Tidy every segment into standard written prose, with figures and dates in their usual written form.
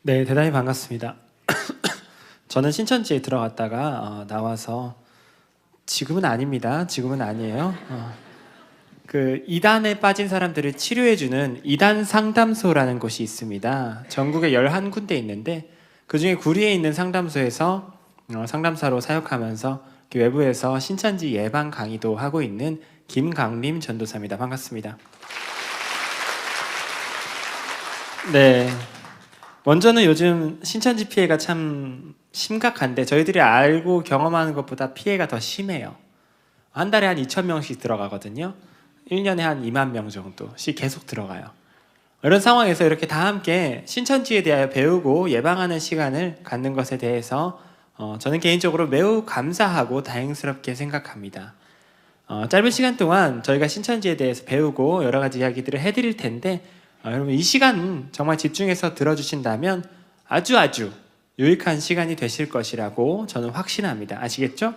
네, 대단히 반갑습니다. 저는 신천지에 들어갔다가 나와서 지금은 아닙니다. 지금은 아니에요. 그 이단에 빠진 사람들을 치료해주는 이단 상담소라는 곳이 있습니다. 전국에 11군데 있는데 그중에 구리에 있는 상담소에서 상담사로 사역하면서 외부에서 신천지 예방 강의도 하고 있는 김강림 전도사입니다. 반갑습니다. 네. 먼저는 요즘 신천지 피해가 참 심각한데 저희들이 알고 경험하는 것보다 피해가 더 심해요. 한 달에 한 2,000명씩 들어가거든요. 1년에 한 2만 명 정도씩 계속 들어가요. 이런 상황에서 이렇게 다 함께 신천지에 대하여 배우고 예방하는 시간을 갖는 것에 대해서 저는 개인적으로 매우 감사하고 다행스럽게 생각합니다. 짧은 시간 동안 저희가 신천지에 대해서 배우고 여러 가지 이야기들을 해드릴 텐데 여러분 이 시간 정말 집중해서 들어주신다면 아주 유익한 시간이 되실 것이라고 저는 확신합니다. 아시겠죠?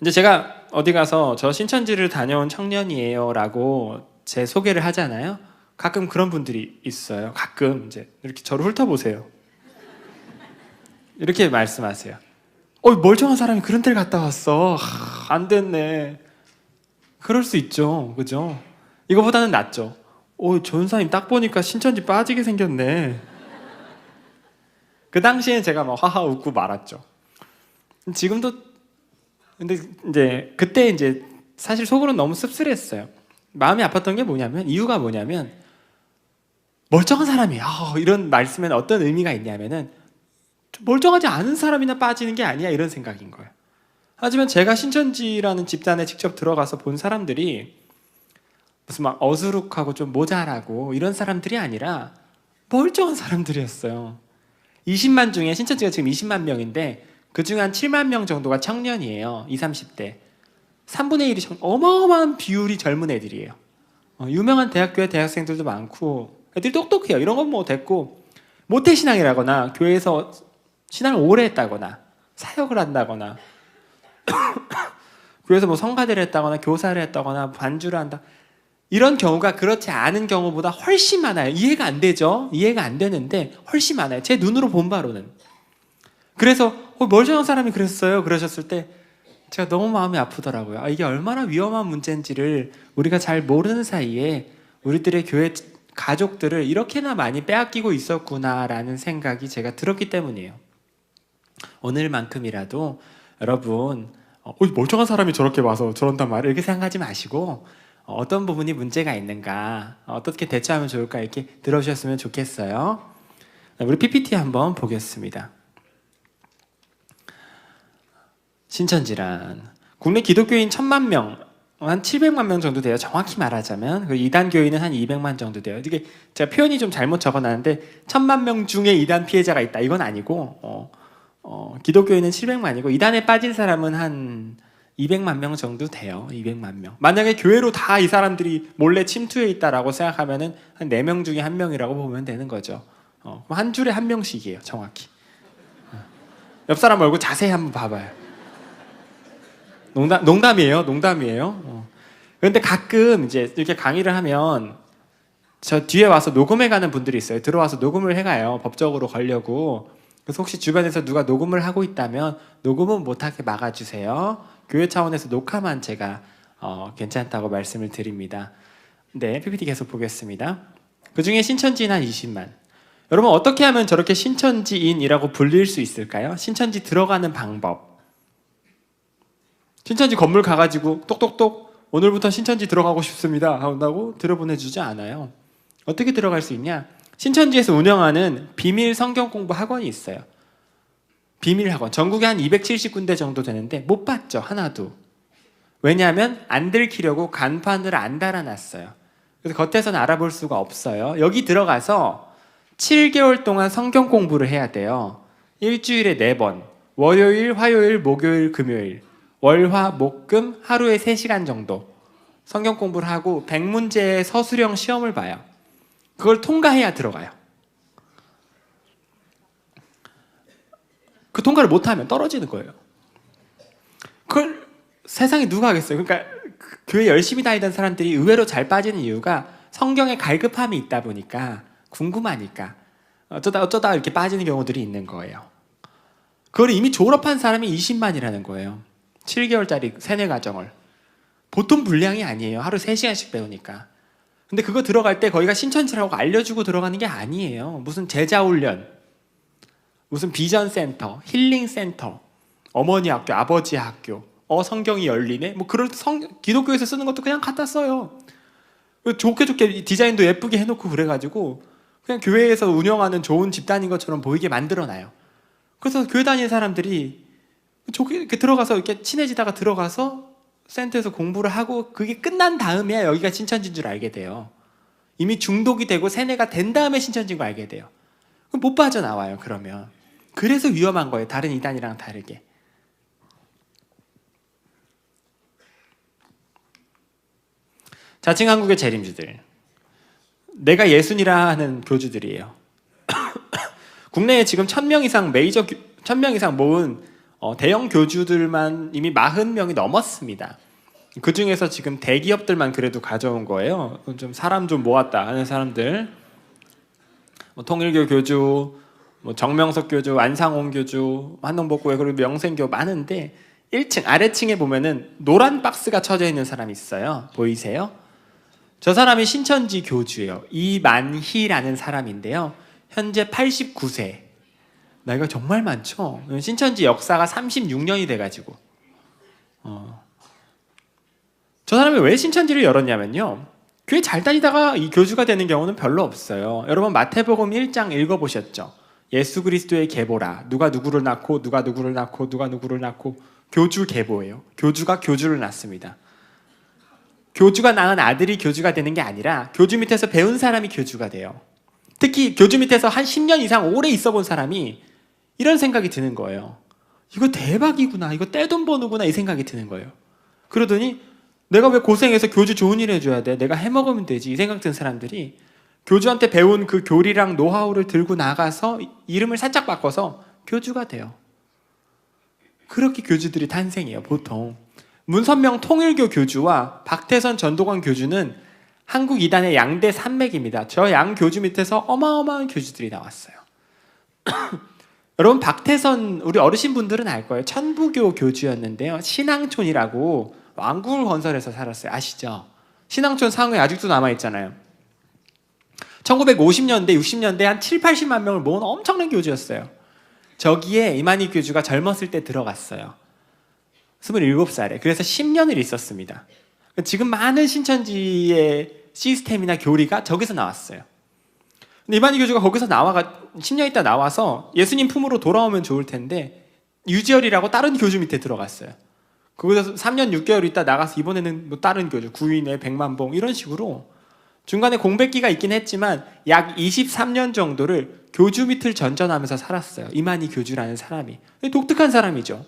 이제 제가 어디 가서 저 신천지를 다녀온 청년이에요 라고 제 소개를 하잖아요. 가끔 그런 분들이 있어요. 가끔 이제 이렇게 저를 훑어보세요. 이렇게 말씀하세요. 멀쩡한 사람이 그런 데를 갔다 왔어. 안 됐네. 그럴 수 있죠. 그죠? 이거보다는 낫죠. 전사님 딱 보니까 신천지 빠지게 생겼네. 그 당시엔 제가 막 하하 웃고 말았죠. 지금도 근데 이제 그때 이제 사실 속으로는 너무 씁쓸했어요. 마음이 아팠던 게 뭐냐면 이유가 뭐냐면 멀쩡한 사람이 이런 말씀에는 어떤 의미가 있냐면은 멀쩡하지 않은 사람이나 빠지는 게 아니야 이런 생각인 거예요. 하지만 제가 신천지라는 집단에 직접 들어가서 본 사람들이 무슨 막 어수룩하고 좀 모자라고 이런 사람들이 아니라 멀쩡한 사람들이었어요. 20만 중에 신천지가 지금 20만 명인데 그중에 한 7만 명 정도가 청년이에요. 20, 30대 3분의 1이 어마어마한 비율이 젊은 애들이에요. 유명한 대학교에 대학생들도 많고 애들이 똑똑해요. 이런 건 뭐 됐고 모태신앙이라거나 교회에서 신앙을 오래 했다거나 사역을 한다거나 교회에서 뭐 성가대를 했다거나 교사를 했다거나 반주를 한다 이런 경우가 그렇지 않은 경우보다 훨씬 많아요. 이해가 안 되죠? 이해가 안 되는데 훨씬 많아요. 제 눈으로 본 바로는. 그래서 멀쩡한 사람이 그랬어요. 그러셨을 때 제가 너무 마음이 아프더라고요. 이게 얼마나 위험한 문제인지를 우리가 잘 모르는 사이에 우리들의 교회 가족들을 이렇게나 많이 빼앗기고 있었구나라는 생각이 제가 들었기 때문이에요. 오늘만큼이라도 여러분 멀쩡한 사람이 저렇게 와서 저런단 말이에요 이렇게 생각하지 마시고 어떤 부분이 문제가 있는가 어떻게 대처하면 좋을까 이렇게 들어주셨으면 좋겠어요. 우리 PPT 한번 보겠습니다. 신천지란 국내 기독교인 1,000만 명, 한 700만 명 정도 돼요. 정확히 말하자면 이단 교인은 한 200만 정도 돼요. 이게 제가 표현이 좀 잘못 적어놨는데 1,000만 명 중에 이단 피해자가 있다 이건 아니고 기독교인은 700만이고 이단에 빠진 사람은 한 200만 명 정도 돼요. 200만 명. 만약에 교회로 다 이 사람들이 몰래 침투해 있다라고 생각하면은 한 4명 중에 1명이라고 보면 되는 거죠. 한 줄에 1명씩이에요. 정확히. 옆 사람 얼굴 자세히 한번 봐봐요. 농담이에요. 그런데 가끔 이제 이렇게 강의를 하면 저 뒤에 와서 녹음해 가는 분들이 있어요. 들어와서 녹음을 해가요. 법적으로 걸려고. 그래서 혹시 주변에서 누가 녹음을 하고 있다면 녹음은 못하게 막아주세요. 교회 차원에서 녹화만 제가 괜찮다고 말씀을 드립니다. 네, PPT 계속 보겠습니다. 그 중에 신천지인 한 20만. 여러분 어떻게 하면 저렇게 신천지인이라고 불릴 수 있을까요? 신천지 들어가는 방법. 신천지 건물 가가지고 똑똑똑 오늘부터 신천지 들어가고 싶습니다 한다고 들어보내주지 않아요. 어떻게 들어갈 수 있냐? 신천지에서 운영하는 비밀 성경 공부 학원이 있어요. 비밀 학원. 전국에 한 270군데 정도 되는데 못 봤죠. 하나도. 왜냐하면 안 들키려고 간판을 안 달아놨어요. 그래서 겉에서는 알아볼 수가 없어요. 여기 들어가서 7개월 동안 성경 공부를 해야 돼요. 일주일에 4번. 월요일, 화요일, 목요일, 금요일. 월, 화, 목, 금 하루에 3시간 정도 성경 공부를 하고 100문제의 서술형 시험을 봐요. 그걸 통과해야 들어가요. 그 통과를 못하면 떨어지는 거예요. 그걸 세상에 누가 하겠어요? 그러니까 교회 열심히 다니던 사람들이 의외로 잘 빠지는 이유가 성경에 갈급함이 있다 보니까 궁금하니까 어쩌다 이렇게 빠지는 경우들이 있는 거예요. 그걸 이미 졸업한 사람이 20만이라는 거예요. 7개월짜리 세뇌 과정을. 보통 분량이 아니에요. 하루 3시간씩 배우니까. 근데 그거 들어갈 때 거기가 신천지라고 알려주고 들어가는 게 아니에요. 무슨 제자훈련, 무슨 비전센터, 힐링센터, 어머니 학교, 아버지 학교, 성경이 열리네? 뭐 그런 기독교에서 쓰는 것도 그냥 갖다 써요. 좋게 디자인도 예쁘게 해놓고 그래가지고 그냥 교회에서 운영하는 좋은 집단인 것처럼 보이게 만들어놔요. 그래서 교회 다니는 사람들이 좋게 이렇게 들어가서 이렇게 친해지다가 들어가서 센터에서 공부를 하고 그게 끝난 다음에야 여기가 신천지인 줄 알게 돼요. 이미 중독이 되고 세뇌가 된 다음에 신천지인 거 알게 돼요. 그럼 못 빠져나와요. 그러면. 그래서 위험한 거예요. 다른 이단이랑 다르게. 자칭 한국의 재림주들. 내가 예순이라 하는 교주들이에요. 국내에 지금 1000명 이상 1000명 이상 모은 대형 교주들만 이미 40명이 넘었습니다. 그 중에서 지금 대기업들만 그래도 가져온 거예요. 좀 사람 좀 모았다 하는 사람들. 통일교 교주, 정명석 교주, 안상홍 교주, 한동복고회 그리고 명생교 많은데 1층 아래층에 보면은 노란 박스가 쳐져 있는 사람이 있어요. 보이세요? 저 사람이 신천지 교주예요. 이만희라는 사람인데요. 현재 89세. 나이가 정말 많죠? 신천지 역사가 36년이 돼가지고. 저 사람이 왜 신천지를 열었냐면요. 교회 잘 다니다가 이 교주가 되는 경우는 별로 없어요. 여러분 마태복음 1장 읽어보셨죠? 예수 그리스도의 계보라. 누가 누구를 낳고 누가 누구를 낳고 누가 누구를 낳고 교주 계보예요. 교주가 교주를 낳습니다. 교주가 낳은 아들이 교주가 되는 게 아니라 교주 밑에서 배운 사람이 교주가 돼요. 특히 교주 밑에서 한 10년 이상 오래 있어 본 사람이 이런 생각이 드는 거예요. 이거 대박이구나. 이거 떼돈 버는구나. 이 생각이 드는 거예요. 그러더니 내가 왜 고생해서 교주 좋은 일 해줘야 돼? 내가 해먹으면 되지. 이 생각 든 사람들이 교주한테 배운 그 교리랑 노하우를 들고 나가서 이름을 살짝 바꿔서 교주가 돼요. 그렇게 교주들이 탄생해요. 보통. 문선명 통일교 교주와 박태선 전도관 교주는 한국 이단의 양대 산맥입니다. 저 양 교주 밑에서 어마어마한 교주들이 나왔어요. 여러분 박태선 우리 어르신분들은 알 거예요. 천부교 교주였는데요. 신앙촌이라고 왕굴건설에서 살았어요. 아시죠? 신앙촌 상회 아직도 남아있잖아요. 1950년대 60년대 한 7, 80만 명을 모은 엄청난 교주였어요. 저기에 이만희 교주가 젊었을 때 들어갔어요. 27살에. 그래서 10년을 있었습니다. 지금 많은 신천지의 시스템이나 교리가 저기서 나왔어요. 근데 이만희 교주가 거기서 10년 있다 나와서 예수님 품으로 돌아오면 좋을 텐데 유지열이라고 다른 교주 밑에 들어갔어요. 거기서 3년 6개월 있다 나가서 이번에는 뭐 다른 교주, 구인회, 백만봉 이런 식으로 중간에 공백기가 있긴 했지만 약 23년 정도를 교주 밑을 전전하면서 살았어요. 이만희 교주라는 사람이. 독특한 사람이죠.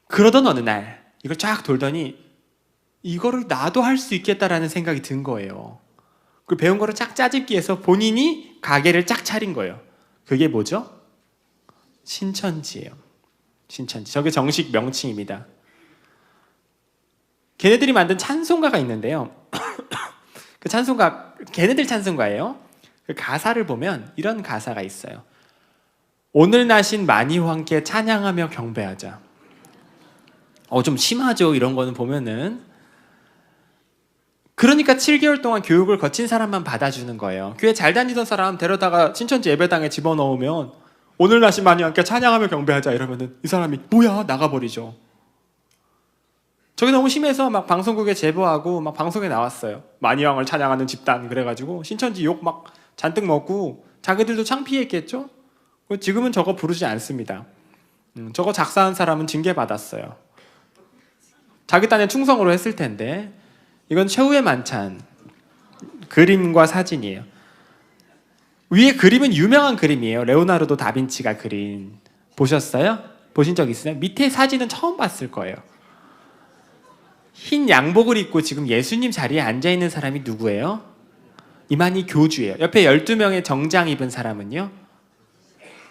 그러던 어느 날 이걸 쫙 돌더니 이거를 나도 할 수 있겠다라는 생각이 든 거예요. 그 배운 거를 쫙 짜집기 해서 본인이 가게를 쫙 차린 거예요. 그게 뭐죠? 신천지예요. 신천지. 저게 정식 명칭입니다. 걔네들이 만든 찬송가가 있는데요. 그 찬송가, 걔네들 찬송가예요. 그 가사를 보면 이런 가사가 있어요. 오늘 나신 만이와 함께 찬양하며 경배하자. 좀 심하죠. 이런 거는 보면은. 그러니까 7개월 동안 교육을 거친 사람만 받아주는 거예요. 교회 잘 다니던 사람 데려다가 신천지 예배당에 집어넣으면 오늘 나신 만이와 함께 찬양하며 경배하자 이러면은 이 사람이 뭐야 나가버리죠. 저게 너무 심해서 막 방송국에 제보하고 막 방송에 나왔어요. 만이왕을 찬양하는 집단 그래가지고 신천지 욕 막 잔뜩 먹고 자기들도 창피했겠죠. 지금은 저거 부르지 않습니다. 저거 작사한 사람은 징계받았어요. 자기 딴에 충성으로 했을 텐데 이건 최후의 만찬 그림과 사진이에요. 위에 그림은 유명한 그림이에요. 레오나르도 다빈치가 그린. 보셨어요? 보신 적 있어요? 밑에 사진은 처음 봤을 거예요. 흰 양복을 입고 지금 예수님 자리에 앉아있는 사람이 누구예요? 이만희 교주예요. 옆에 12명의 정장 입은 사람은요?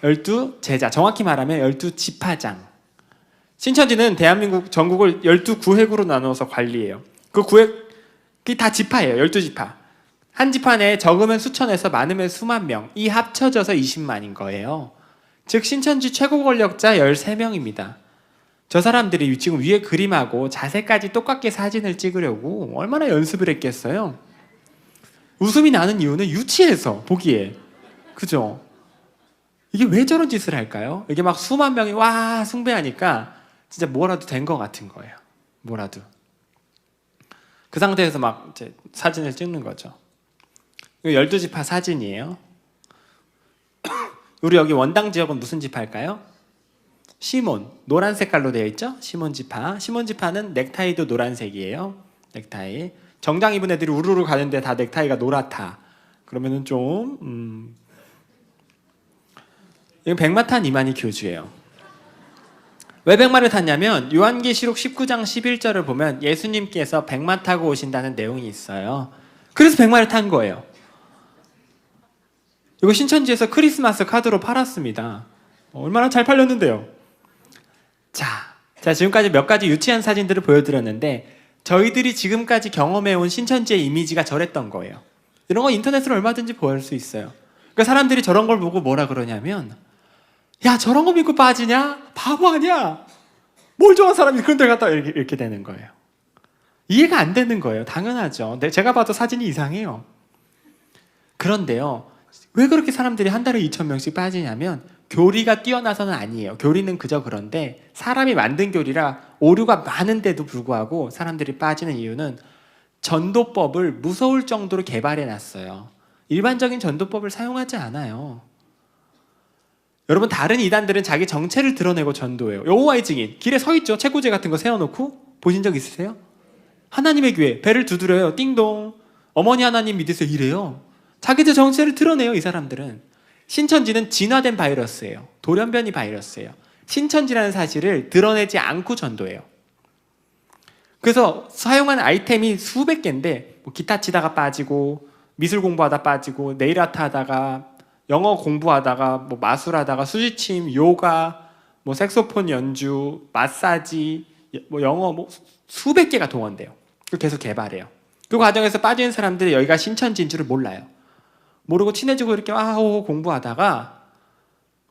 12제자, 정확히 말하면 12지파장. 신천지는 대한민국 전국을 12구획으로 나누어서 관리해요. 그 구획이 다 지파예요. 12지파. 한지판에 적으면 수천에서 많으면 수만 명, 이 합쳐져서 20만인 거예요. 즉 신천지 최고 권력자 13명입니다. 저 사람들이 지금 위에 그림하고 자세까지 똑같게 사진을 찍으려고 얼마나 연습을 했겠어요. 웃음이 나는 이유는 유치해서 보기에. 그죠? 이게 왜 저런 짓을 할까요? 이게 막 수만 명이 와 숭배하니까 진짜 뭐라도 된 것 같은 거예요. 뭐라도. 그 상태에서 막 이제 사진을 찍는 거죠. 이거 12지파 사진이에요. 우리 여기 원당 지역은 무슨 지파일까요? 시몬. 노란 색깔로 되어 있죠? 시몬 지파. 시몬 지파는 넥타이도 노란색이에요. 넥타이. 정장 입은 애들이 우르르 가는데 다 넥타이가 노랗다. 그러면은 좀 이건 백마 탄 이만희 교주예요. 왜 백마를 탔냐면 요한계시록 19장 11절을 보면 예수님께서 백마 타고 오신다는 내용이 있어요. 그래서 백마를 탄 거예요. 이거 신천지에서 크리스마스 카드로 팔았습니다. 얼마나 잘 팔렸는데요. 자 지금까지 몇 가지 유치한 사진들을 보여드렸는데 저희들이 지금까지 경험해온 신천지의 이미지가 저랬던 거예요. 이런 거 인터넷으로 얼마든지 볼 수 있어요. 그러니까 사람들이 저런 걸 보고 뭐라 그러냐면 야 저런 거 믿고 빠지냐? 바보 아니야? 뭘 좋아하는 사람이 그런 데 갔다 이렇게 되는 거예요. 이해가 안 되는 거예요. 당연하죠. 제가 봐도 사진이 이상해요. 그런데요. 왜 그렇게 사람들이 한 달에 2,000명씩 빠지냐면 교리가 뛰어나서는 아니에요. 교리는 그저 그런데 사람이 만든 교리라 오류가 많은데도 불구하고 사람들이 빠지는 이유는 전도법을 무서울 정도로 개발해놨어요. 일반적인 전도법을 사용하지 않아요. 여러분 다른 이단들은 자기 정체를 드러내고 전도해요. 여호와의 증인 길에 서 있죠. 책꽂이 같은 거 세워놓고 보신 적 있으세요? 하나님의 교회 배를 두드려요. 띵동. 어머니 하나님 믿으세요. 이래요. 자기들 정체를 드러내요. 이 사람들은. 신천지는 진화된 바이러스예요. 돌연변이 바이러스예요. 신천지라는 사실을 드러내지 않고 전도해요. 그래서 사용한 아이템이 수백 개인데 뭐 기타 치다가 빠지고 미술 공부하다 빠지고 네일 아트 하다가 영어 공부하다가 뭐 마술하다가 수지침, 요가, 뭐 색소폰 연주, 마사지, 뭐 영어 뭐 수백 개가 동원돼요. 그걸 계속 개발해요. 그 과정에서 빠지는 사람들이 여기가 신천지인 줄을 몰라요. 모르고 친해지고 이렇게 공부하다가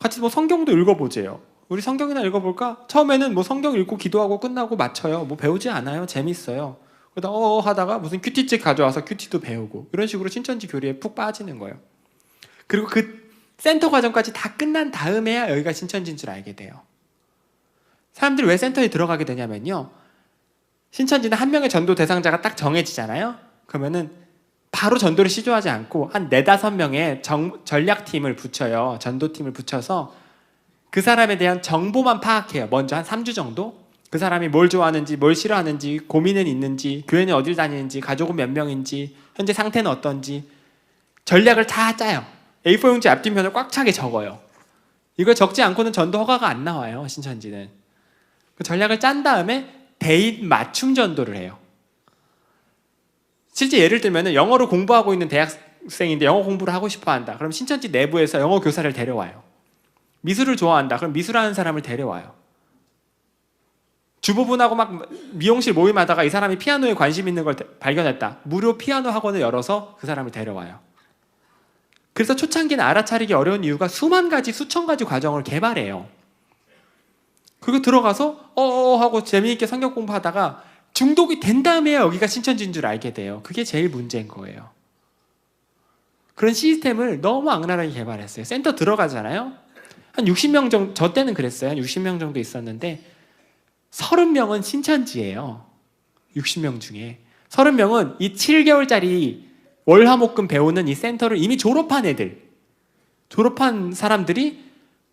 같이 뭐 성경도 읽어보재요. 우리 성경이나 읽어볼까? 처음에는 뭐 성경 읽고 기도하고 끝나고 맞춰요. 뭐 배우지 않아요. 재밌어요. 그러다 하다가 무슨 큐티책 가져와서 큐티도 배우고 이런 식으로 신천지 교리에 푹 빠지는 거예요. 그리고 그 센터 과정까지 다 끝난 다음에야 여기가 신천지인 줄 알게 돼요. 사람들이 왜 센터에 들어가게 되냐면요. 신천지는 한 명의 전도 대상자가 딱 정해지잖아요. 그러면은 바로 전도를 시도하지 않고 한 4-5명의 전략팀을 붙여요. 전도팀을 붙여서 그 사람에 대한 정보만 파악해요. 먼저 한 3주 정도? 그 사람이 뭘 좋아하는지, 뭘 싫어하는지, 고민은 있는지, 교회는 어딜 다니는지, 가족은 몇 명인지, 현재 상태는 어떤지 전략을 다 짜요. A4 용지 앞뒷면을 꽉 차게 적어요. 이걸 적지 않고는 전도 허가가 안 나와요. 신천지는. 그 전략을 짠 다음에 대인 맞춤 전도를 해요. 실제 예를 들면 영어를 공부하고 있는 대학생인데 영어 공부를 하고 싶어 한다. 그럼 신천지 내부에서 영어 교사를 데려와요. 미술을 좋아한다. 그럼 미술하는 사람을 데려와요. 주부분하고 막 미용실 모임하다가 이 사람이 피아노에 관심 있는 걸 발견했다. 무료 피아노 학원을 열어서 그 사람을 데려와요. 그래서 초창기는 알아차리기 어려운 이유가 수만 가지, 수천 가지 과정을 개발해요. 그리고 들어가서 하고 재미있게 성경 공부하다가 중독이 된 다음에야 여기가 신천지인 줄 알게 돼요. 그게 제일 문제인 거예요. 그런 시스템을 너무 악랄하게 개발했어요. 센터 들어가잖아요. 한 60명 정도, 저 때는 그랬어요. 한 60명 정도 있었는데 30명은 신천지예요. 60명 중에. 30명은 이 7개월짜리 월화목금 배우는 이 센터를 이미 졸업한 애들, 졸업한 사람들이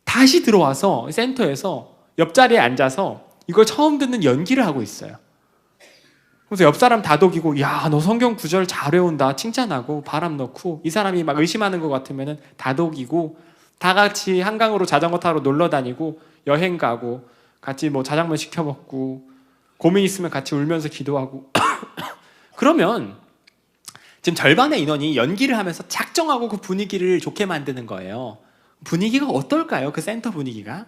다시 들어와서 센터에서 옆자리에 앉아서 이걸 처음 듣는 연기를 하고 있어요. 그래서 옆 사람 다독이고, 야, 너 성경 구절 잘 외운다. 칭찬하고 바람 넣고, 이 사람이 막 의심하는 것 같으면 다독이고, 다 같이 한강으로 자전거 타러 놀러 다니고, 여행 가고, 같이 뭐 자장면 시켜 먹고, 고민 있으면 같이 울면서 기도하고. 그러면 지금 절반의 인원이 연기를 하면서 작정하고 그 분위기를 좋게 만드는 거예요. 분위기가 어떨까요? 그 센터 분위기가?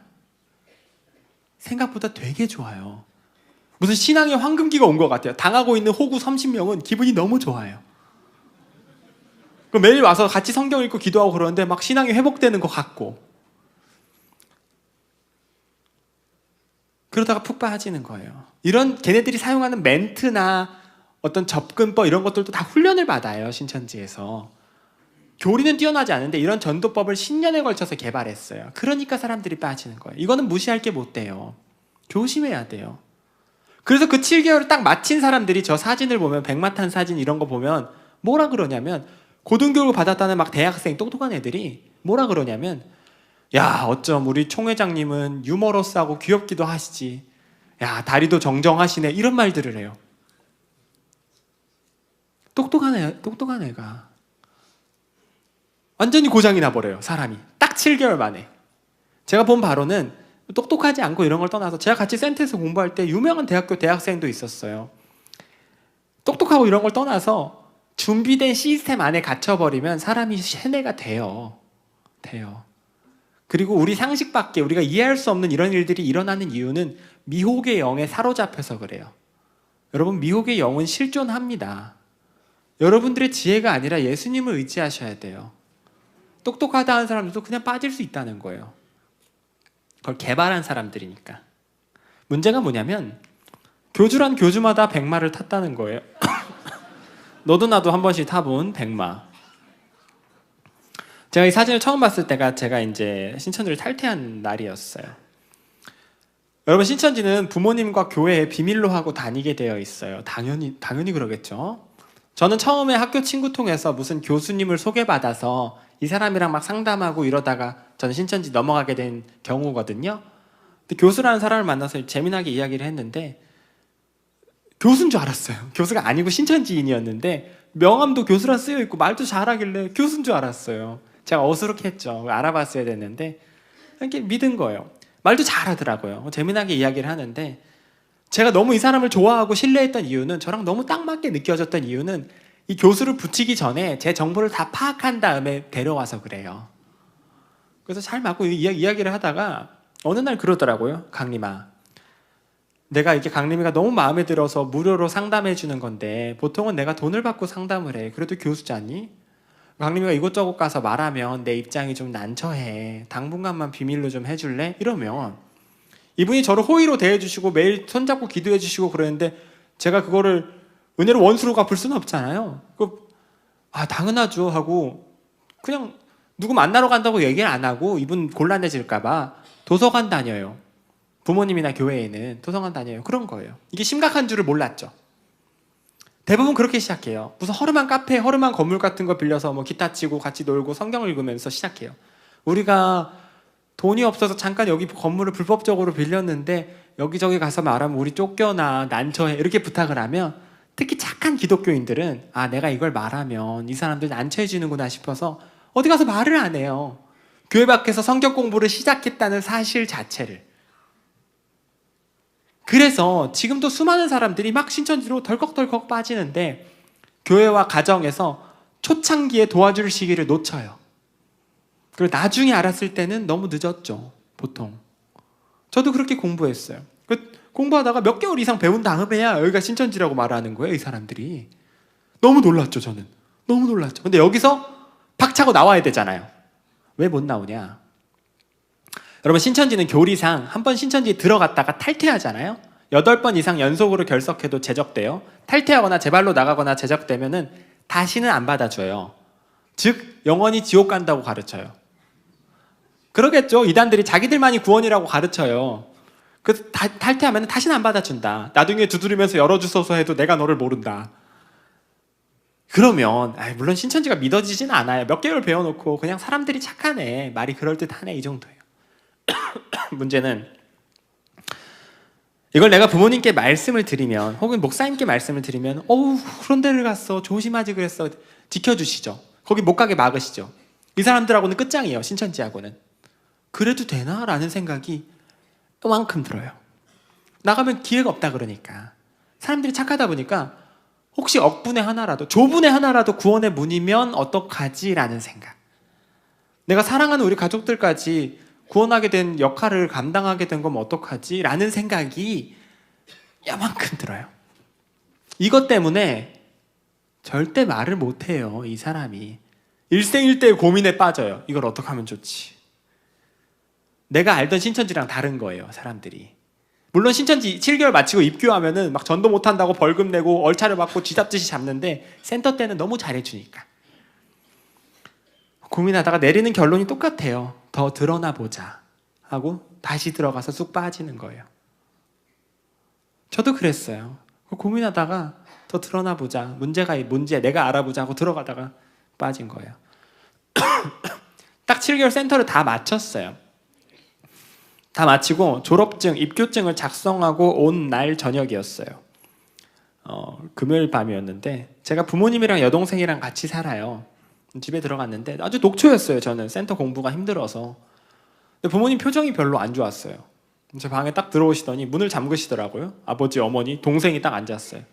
생각보다 되게 좋아요. 무슨 신앙의 황금기가 온 것 같아요. 당하고 있는 호구 30명은 기분이 너무 좋아요. 매일 와서 같이 성경 읽고 기도하고 그러는데 막 신앙이 회복되는 것 같고, 그러다가 푹 빠지는 거예요. 이런 걔네들이 사용하는 멘트나 어떤 접근법 이런 것들도 다 훈련을 받아요. 신천지에서. 교리는 뛰어나지 않은데 이런 전도법을 10년에 걸쳐서 개발했어요. 그러니까 사람들이 빠지는 거예요. 이거는 무시할 게 못 돼요. 조심해야 돼요. 그래서 그 7개월을 딱 마친 사람들이 저 사진을 보면, 백마탄 사진 이런 거 보면 뭐라 그러냐면, 고등교육을 받았다는 막 대학생 똑똑한 애들이 뭐라 그러냐면, 야, 어쩜 우리 총회장님은 유머러스하고 귀엽기도 하시지, 야, 다리도 정정하시네, 이런 말들을 해요. 똑똑한 애가 완전히 고장이 나버려요. 사람이 딱 7개월 만에. 제가 본 바로는 똑똑하지 않고 이런 걸 떠나서, 제가 같이 센터에서 공부할 때 유명한 대학교 대학생도 있었어요. 똑똑하고 이런 걸 떠나서 준비된 시스템 안에 갇혀버리면 사람이 세뇌가 돼요. 그리고 우리 상식 밖에 우리가 이해할 수 없는 이런 일들이 일어나는 이유는 미혹의 영에 사로잡혀서 그래요. 여러분, 미혹의 영은 실존합니다. 여러분들의 지혜가 아니라 예수님을 의지하셔야 돼요. 똑똑하다 하는 사람들도 그냥 빠질 수 있다는 거예요. 그걸 개발한 사람들이니까. 문제가 뭐냐면, 교주란 교주마다 백마를 탔다는 거예요. 너도 나도 한 번씩 타본 백마. 제가 이 사진을 처음 봤을 때가 제가 이제 신천지를 탈퇴한 날이었어요. 여러분, 신천지는 부모님과 교회에 비밀로 하고 다니게 되어 있어요. 당연히 그러겠죠. 저는 처음에 학교 친구 통해서 무슨 교수님을 소개받아서 이 사람이랑 막 상담하고 이러다가 저는 신천지 넘어가게 된 경우거든요. 근데 교수라는 사람을 만나서 재미나게 이야기를 했는데, 교수인 줄 알았어요. 교수가 아니고 신천지인이었는데 명함도 교수라 쓰여 있고 말도 잘하길래 교수인 줄 알았어요. 제가 어수룩했죠. 알아봤어야 됐는데 이렇게 믿은 거예요. 말도 잘하더라고요. 재미나게 이야기를 하는데, 제가 너무 이 사람을 좋아하고 신뢰했던 이유는, 저랑 너무 딱 맞게 느껴졌던 이유는, 이 교수를 붙이기 전에 제 정보를 다 파악한 다음에 데려와서 그래요. 그래서 잘 맞고 이야기를 하다가 어느 날 그러더라고요. 강림아, 내가 이게 강림이가 너무 마음에 들어서 무료로 상담해 주는 건데 보통은 내가 돈을 받고 상담을 해. 그래도 교수잖니? 강림이가 이곳저곳 가서 말하면 내 입장이 좀 난처해. 당분간만 비밀로 좀 해줄래? 이러면 이분이 저를 호의로 대해주시고 매일 손잡고 기도해 주시고 그러는데, 제가 그거를 은혜로 원수로 갚을 수는 없잖아요. 당연하죠 하고 그냥 누구 만나러 간다고 얘기를 안 하고, 이분 곤란해질까봐 도서관 다녀요. 부모님이나 교회에는 도서관 다녀요. 그런 거예요. 이게 심각한 줄을 몰랐죠. 대부분 그렇게 시작해요. 무슨 허름한 카페, 허름한 건물 같은 거 빌려서 뭐 기타 치고 같이 놀고 성경 읽으면서 시작해요. 우리가 돈이 없어서 잠깐 여기 건물을 불법적으로 빌렸는데 여기저기 가서 말하면 우리 쫓겨나, 난처해, 이렇게 부탁을 하면, 특히 착한 기독교인들은 내가 이걸 말하면 이 사람들 난처해지는구나 싶어서 어디 가서 말을 안 해요. 교회 밖에서 성경 공부를 시작했다는 사실 자체를. 그래서 지금도 수많은 사람들이 막 신천지로 덜컥덜컥 빠지는데, 교회와 가정에서 초창기에 도와줄 시기를 놓쳐요. 그리고 나중에 알았을 때는 너무 늦었죠. 보통 저도 그렇게 공부했어요. 공부하다가 몇 개월 이상 배운 다음에야 여기가 신천지라고 말하는 거예요. 이 사람들이. 너무 놀랐죠. 저는 너무 놀랐죠. 근데 여기서 박차고 나와야 되잖아요. 왜 못 나오냐? 여러분, 신천지는 교리상 한 번 신천지에 들어갔다가 탈퇴하잖아요. 8번 이상 연속으로 결석해도 제적돼요. 탈퇴하거나 제발로 나가거나 제적되면은 다시는 안 받아줘요. 즉 영원히 지옥 간다고 가르쳐요. 그러겠죠. 이단들이 자기들만이 구원이라고 가르쳐요. 그 탈퇴하면 다시는 안 받아준다. 나중에 두드리면서 열어주소서 해도 내가 너를 모른다. 그러면 물론 신천지가 믿어지진 않아요. 몇 개월 배워놓고 그냥 사람들이 착하네, 말이 그럴듯하네, 이 정도예요. 문제는 이걸 내가 부모님께 말씀을 드리면, 혹은 목사님께 말씀을 드리면, 그런 데를 갔어, 조심하지 그랬어, 지켜주시죠. 거기 못 가게 막으시죠. 이 사람들하고는 끝장이에요. 신천지하고는. 그래도 되나? 라는 생각이 또만큼 들어요. 나가면 기회가 없다 그러니까. 사람들이 착하다 보니까 혹시 억분의 하나라도, 조분의 하나라도 구원의 문이면 어떡하지? 라는 생각. 내가 사랑하는 우리 가족들까지 구원하게 된 역할을 감당하게 된 거면 어떡하지? 라는 생각이 야만큼 들어요. 이것 때문에 절대 말을 못해요, 이 사람이. 일생일대의 고민에 빠져요. 이걸 어떻게 하면 좋지? 내가 알던 신천지랑 다른 거예요, 사람들이. 물론 신천지 7개월 마치고 입교하면은 막 전도 못한다고 벌금 내고 얼차려 받고 쥐잡듯이 잡는데 센터 때는 너무 잘해주니까. 고민하다가 내리는 결론이 똑같아요. 더 드러나 보자 하고 다시 들어가서 쑥 빠지는 거예요. 저도 그랬어요. 고민하다가 더 드러나 보자. 문제가 뭔지 내가 알아보자 하고 들어가다가 빠진 거예요. 딱 7개월 센터를 다 마쳤어요. 다 마치고 졸업증, 입교증을 작성하고 온 날 저녁이었어요. 금요일 밤이었는데 제가 부모님이랑 여동생이랑 같이 살아요. 집에 들어갔는데 아주 녹초였어요. 저는 센터 공부가 힘들어서. 근데 부모님 표정이 별로 안 좋았어요. 제 방에 딱 들어오시더니 문을 잠그시더라고요. 아버지, 어머니, 동생이 딱 앉았어요.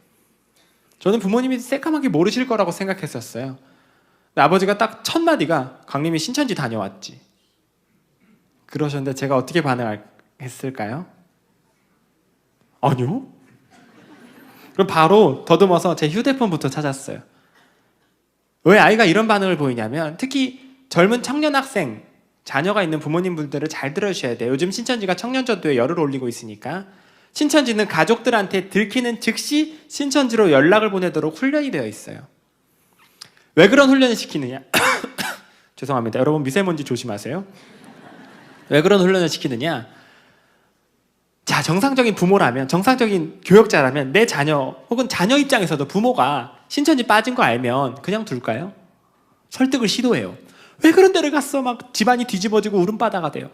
저는 부모님이 새까맣게 모르실 거라고 생각했었어요. 근데 아버지가 딱 첫 마디가 강림이 신천지 다녀왔지 그러셨는데 제가 어떻게 반응했을까요? 아니요? 그럼 바로 더듬어서 제 휴대폰부터 찾았어요. 왜 아이가 이런 반응을 보이냐면 특히 젊은 청년 학생, 자녀가 있는 부모님분들을 잘 들어주셔야 돼요. 요즘 신천지가 청년전도에 열을 올리고 있으니까 신천지는 가족들한테 들키는 즉시 신천지로 연락을 보내도록 훈련이 되어 있어요. 왜 그런 훈련을 시키느냐? 죄송합니다. 여러분 미세먼지 조심하세요. 왜 그런 훈련을 시키느냐? 자, 정상적인 부모라면, 정상적인 교역자라면 내 자녀 혹은 자녀 입장에서도 부모가 신천지 빠진 거 알면 그냥 둘까요? 설득을 시도해요. 왜 그런 데를 갔어? 막 집안이 뒤집어지고 울음바다가 돼요.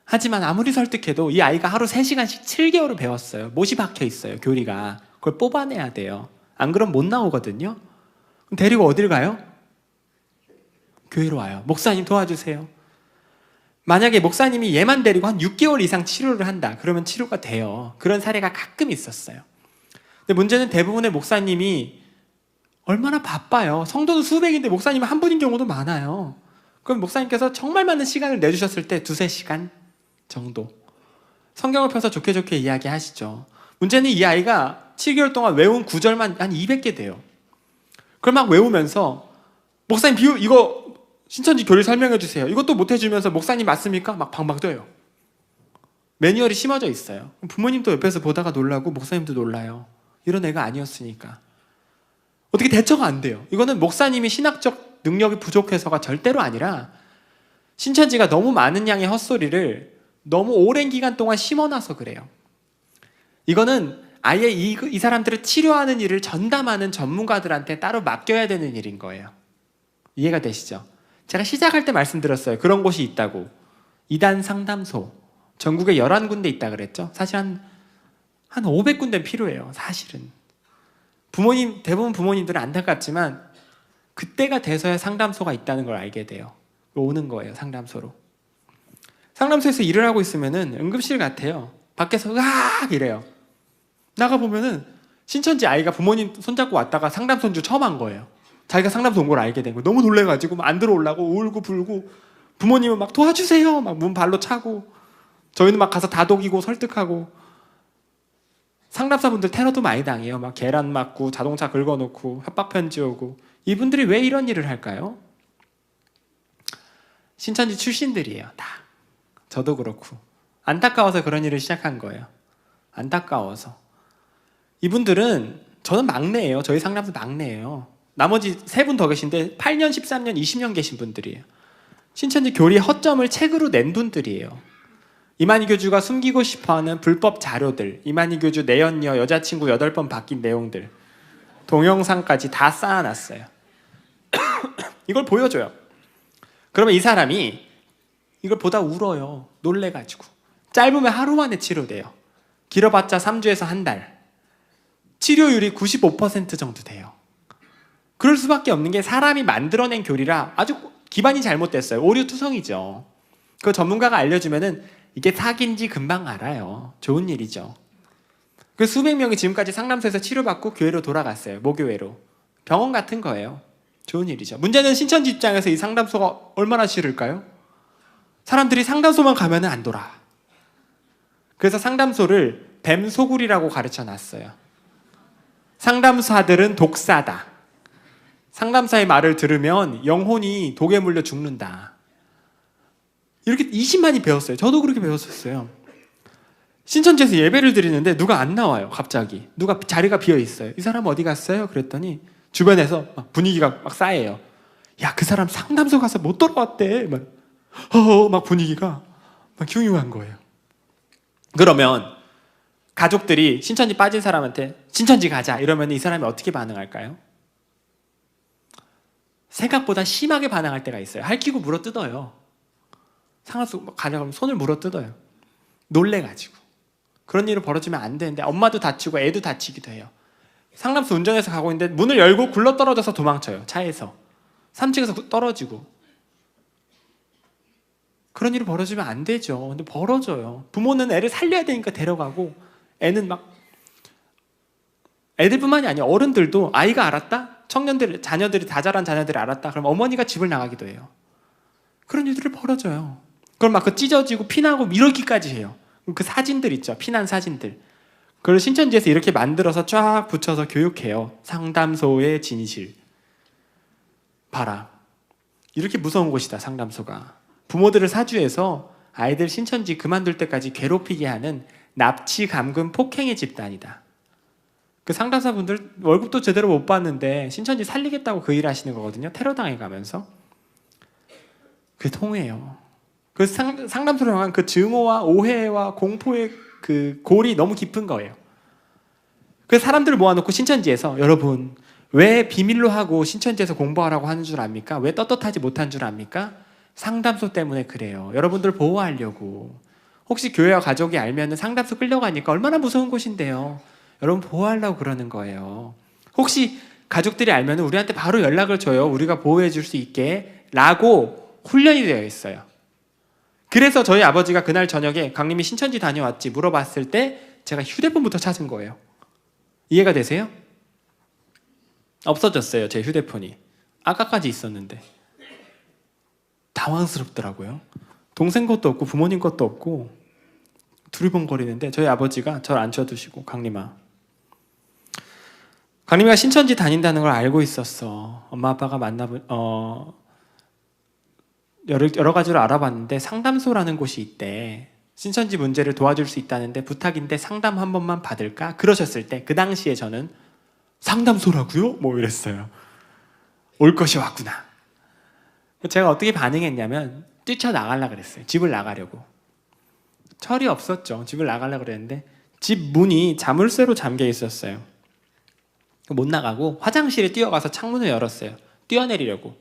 하지만 아무리 설득해도 이 아이가 하루 3시간씩 7개월을 배웠어요. 못이 박혀 있어요, 교리가. 그걸 뽑아내야 돼요. 안 그러면 못 나오거든요. 그럼 데리고 어딜 가요? 교회로 와요. 목사님 도와주세요. 만약에 목사님이 얘만 데리고 한 6개월 이상 치료를 한다. 그러면 치료가 돼요. 그런 사례가 가끔 있었어요. 근데 문제는 대부분의 목사님이 얼마나 바빠요. 성도는 수백인데 목사님은 한 분인 경우도 많아요. 그럼 목사님께서 정말 많은 시간을 내주셨을 때 2-3시간 정도. 성경을 펴서 좋게 좋게 이야기하시죠. 문제는 이 아이가 7개월 동안 외운 구절만 한 200개 돼요. 그걸 막 외우면서 목사님 이거 신천지 교리 설명해 주세요. 이것도 못 해주면서 목사님 맞습니까? 막 방방 떠요. 매뉴얼이 심어져 있어요. 부모님도 옆에서 보다가 놀라고 목사님도 놀라요. 이런 애가 아니었으니까. 어떻게 대처가 안 돼요. 이거는 목사님이 신학적 능력이 부족해서가 절대로 아니라 신천지가 너무 많은 양의 헛소리를 너무 오랜 기간 동안 심어놔서 그래요. 이거는 아예 이 사람들을 치료하는 일을 전담하는 전문가들한테 따로 맡겨야 되는 일인 거예요. 이해가 되시죠? 제가 시작할 때 말씀드렸어요. 그런 곳이 있다고. 이단 상담소. 전국에 11군데 있다 그랬죠? 사실 한 500군데는 필요해요. 사실은. 대부분 부모님들은 안타깝지만 그때가 돼서야 상담소가 있다는 걸 알게 돼요. 오는 거예요, 상담소로. 상담소에서 일을 하고 있으면은 응급실 같아요. 밖에서 으악 이래요. 나가보면은 신천지 아이가 부모님 손잡고 왔다가 상담소인 줄 처음 한 거예요. 자기가 상담소 온 걸 알게 된 거예요. 너무 놀래가지고 안 들어오려고 울고 불고 부모님은 막 도와주세요 막 문 발로 차고 저희는 막 가서 다독이고 설득하고 상담사분들 테러도 많이 당해요. 막 계란 맞고 자동차 긁어놓고 협박 편지 오고. 이분들이 왜 이런 일을 할까요? 신천지 출신들이에요. 다. 저도 그렇고. 안타까워서 그런 일을 시작한 거예요. 안타까워서. 이분들은 저는 막내예요. 저희 상담사 막내예요. 나머지 3분 더 계신데 8년, 13년, 20년 계신 분들이에요. 신천지 교리의 허점을 책으로 낸 분들이에요. 이만희 교주가 숨기고 싶어하는 불법 자료들, 이만희 교주 내연녀 여자친구 8번 바뀐 내용들, 동영상까지 다 쌓아놨어요. 이걸 보여줘요. 그러면 이 사람이 이걸 보다 울어요. 놀래가지고. 짧으면 하루 만에 치료돼요. 길어봤자 3주에서 한 달. 치료율이 95% 정도 돼요. 그럴 수밖에 없는 게 사람이 만들어낸 교리라 아주 기반이 잘못됐어요. 오류투성이죠. 그 전문가가 알려주면은 이게 사기인지 금방 알아요. 좋은 일이죠. 그 수백 명이 지금까지 상담소에서 치료받고 교회로 돌아갔어요. 모교회로. 병원 같은 거예요. 좋은 일이죠. 문제는 신천지 입장에서 이 상담소가 얼마나 싫을까요? 사람들이 상담소만 가면 안 돌아. 그래서 상담소를 뱀소굴이라고 가르쳐 놨어요. 상담사들은 독사다. 상담사의 말을 들으면 영혼이 독에 물려 죽는다. 이렇게 20만이 배웠어요. 저도 그렇게 배웠었어요. 신천지에서 예배를 드리는데 누가 안 나와요. 갑자기 누가 자리가 비어 있어요. 이 사람 어디 갔어요? 그랬더니 주변에서 막 분위기가 막 싸해요. 야, 그 사람 상담소 가서 못 돌아왔대. 막 분위기가 막 흉흉한 거예요. 그러면 가족들이 신천지 빠진 사람한테 신천지 가자 이러면 이 사람이 어떻게 반응할까요? 생각보다 심하게 반응할 때가 있어요. 핥히고 물어뜯어요. 상담소 가려고 손을 물어뜯어요. 놀래가지고. 그런 일이 벌어지면 안 되는데 엄마도 다치고 애도 다치기도 해요. 상담소 운전해서 가고 있는데 문을 열고 굴러떨어져서 도망쳐요. 차에서 3층에서 떨어지고. 그런 일이 벌어지면 안 되죠. 근데 벌어져요. 부모는 애를 살려야 되니까 데려가고, 애는 막, 애들뿐만이 아니라 어른들도 아이가 알았다? 청년들, 자녀들이 다 자란 자녀들이 알았다? 그럼 어머니가 집을 나가기도 해요. 그런 일들이 벌어져요. 그럼 막 그 찢어지고 피나고 이러기까지 해요. 그 사진들 있죠. 피난 사진들. 그걸 신천지에서 이렇게 만들어서 쫙 붙여서 교육해요. 상담소의 진실. 봐라. 이렇게 무서운 곳이다, 상담소가. 부모들을 사주해서 아이들 신천지 그만둘 때까지 괴롭히게 하는 납치, 감금, 폭행의 집단이다. 그 상담사분들 월급도 제대로 못 받는데 신천지 살리겠다고 그 일 하시는 거거든요. 테러 당해가면서. 그게 통해요. 그 상담소를 향한 그 증오와 오해와 공포의 그 골이 너무 깊은 거예요. 그래서 사람들을 모아놓고 신천지에서 여러분 왜 비밀로 하고 신천지에서 공부하라고 하는 줄 압니까? 왜 떳떳하지 못한 줄 압니까? 상담소 때문에 그래요. 여러분들 보호하려고. 혹시 교회와 가족이 알면 상담소 끌려가니까 얼마나 무서운 곳인데요. 여러분 보호하려고 그러는 거예요. 혹시 가족들이 알면 우리한테 바로 연락을 줘요. 우리가 보호해 줄 수 있게 라고 훈련이 되어 있어요. 그래서 저희 아버지가 그날 저녁에 강림이 신천지 다녀왔지 물어봤을 때 제가 휴대폰부터 찾은 거예요. 이해가 되세요? 없어졌어요, 제 휴대폰이. 아까까지 있었는데. 당황스럽더라고요. 동생 것도 없고 부모님 것도 없고 두리번거리는데 저희 아버지가 저를 앉혀두시고 강림아, 강림이가 신천지 다닌다는 걸 알고 있었어. 엄마 아빠가 여러 가지로 알아봤는데 상담소라는 곳이 있대. 신천지 문제를 도와줄 수 있다는데 부탁인데 상담 한 번만 받을까? 그러셨을 때 그 당시에 저는 상담소라고요? 뭐 이랬어요. 올 것이 왔구나. 제가 어떻게 반응했냐면 뛰쳐나가려고 그랬어요. 집을 나가려고. 철이 없었죠. 집을 나가려고 그랬는데 집 문이 자물쇠로 잠겨 있었어요. 못 나가고 화장실에 뛰어가서 창문을 열었어요. 뛰어내리려고.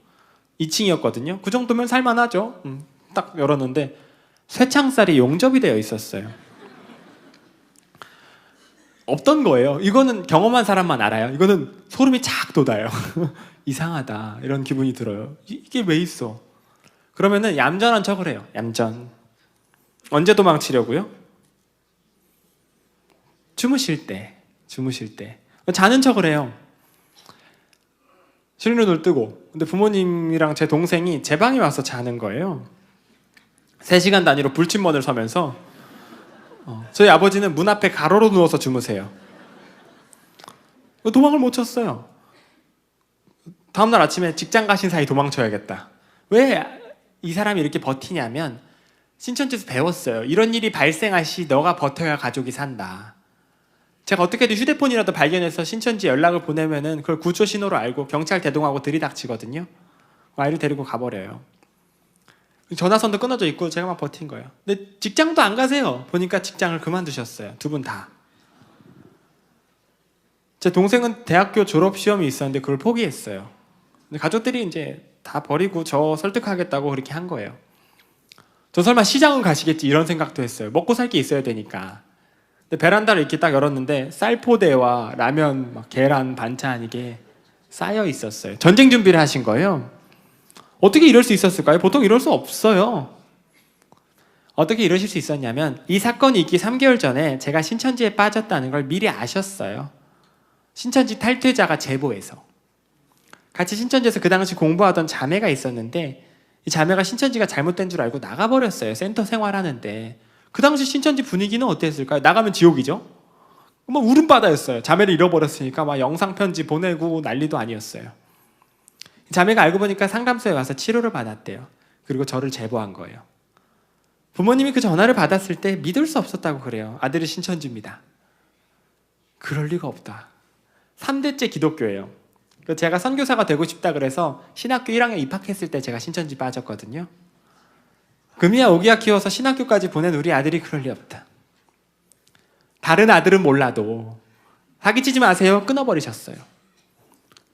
2층이었거든요. 그 정도면 살만하죠. 딱 열었는데 쇠창살이 용접이 되어 있었어요. 없던 거예요. 이거는 경험한 사람만 알아요. 이거는 소름이 착 돋아요. 이상하다 이런 기분이 들어요. 이게 왜 있어? 그러면은 얌전한 척을 해요. 얌전. 언제 도망치려고요? 주무실 때. 자는 척을 해요. 실눈을 뜨고. 근데 부모님이랑 제 동생이 제 방에 와서 자는 거예요. 3시간 단위로 불침번을 서면서 저희 아버지는 문 앞에 가로로 누워서 주무세요. 도망을 못 쳤어요. 다음날 아침에 직장 가신 사이 도망쳐야겠다. 왜 이 사람이 이렇게 버티냐면 신천지에서 배웠어요. 이런 일이 발생할 시 너가 버텨야 가족이 산다. 제가 어떻게든 휴대폰이라도 발견해서 신천지에 연락을 보내면은 그걸 구조 신호로 알고 경찰 대동하고 들이닥치거든요. 아이를 데리고 가버려요. 전화선도 끊어져 있고 제가 막 버틴 거예요. 근데 직장도 안 가세요. 보니까 직장을 그만두셨어요. 두 분 다. 제 동생은 대학교 졸업 시험이 있었는데 그걸 포기했어요. 근데 가족들이 이제 다 버리고 저 설득하겠다고 그렇게 한 거예요. 저 설마 시장은 가시겠지 이런 생각도 했어요. 먹고 살 게 있어야 되니까. 근데 베란다를 이렇게 딱 열었는데 쌀포대와 라면, 막 계란, 반찬 이게 쌓여 있었어요. 전쟁 준비를 하신 거예요. 어떻게 이럴 수 있었을까요? 보통 이럴 수 없어요. 어떻게 이러실 수 있었냐면 이 사건이 있기 3개월 전에 제가 신천지에 빠졌다는 걸 미리 아셨어요. 신천지 탈퇴자가 제보해서. 같이 신천지에서 그 당시 공부하던 자매가 있었는데 이 자매가 신천지가 잘못된 줄 알고 나가버렸어요. 센터 생활하는데. 그 당시 신천지 분위기는 어땠을까요? 나가면 지옥이죠? 막 울음바다였어요. 자매를 잃어버렸으니까 막 영상편지 보내고 난리도 아니었어요. 자매가 알고 보니까 상담소에 와서 치료를 받았대요. 그리고 저를 제보한 거예요. 부모님이 그 전화를 받았을 때 믿을 수 없었다고 그래요. 아들이 신천지입니다. 그럴 리가 없다. 3대째 기독교예요. 제가 선교사가 되고 싶다 그래서 신학교 1학년 입학했을 때 제가 신천지 빠졌거든요. 금이야 오기야 키워서 신학교까지 보낸 우리 아들이 그럴 리 없다. 다른 아들은 몰라도 사기치지 마세요. 끊어버리셨어요.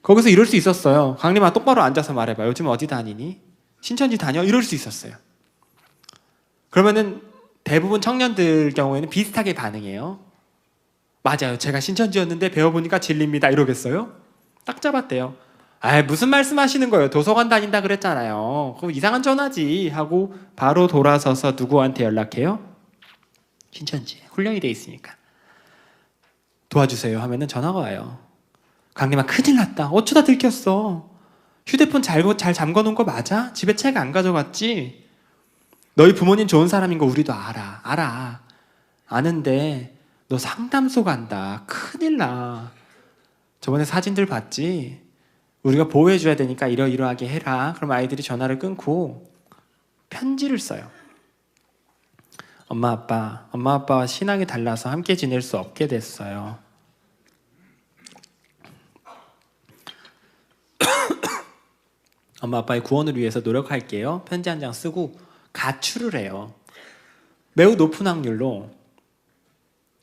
거기서 이럴 수 있었어요. 강림아 똑바로 앉아서 말해봐. 요즘 어디 다니니? 신천지 다녀? 이럴 수 있었어요. 그러면은 대부분 청년들 경우에는 비슷하게 반응해요. 맞아요. 제가 신천지였는데 배워보니까 진리입니다. 이러겠어요? 딱 잡았대요. 아, 무슨 말씀하시는 거예요? 도서관 다닌다 그랬잖아요. 그거 이상한 전화지 하고 바로 돌아서서 누구한테 연락해요? 신천지. 훈련이 돼 있으니까. 도와주세요 하면은 전화가 와요. 강림아 큰일 났다. 어쩌다 들켰어. 휴대폰 잘 잠궈놓은 거 맞아? 집에 책 안 가져갔지? 너희 부모님 좋은 사람인 거 우리도 알아. 아는데 너 상담소 간다. 큰일 나. 저번에 사진들 봤지? 우리가 보호해줘야 되니까 이러이러하게 해라. 그럼 아이들이 전화를 끊고 편지를 써요. 엄마 아빠와 신앙이 달라서 함께 지낼 수 없게 됐어요. 엄마 아빠의 구원을 위해서 노력할게요. 편지 한 장 쓰고 가출을 해요. 매우 높은 확률로.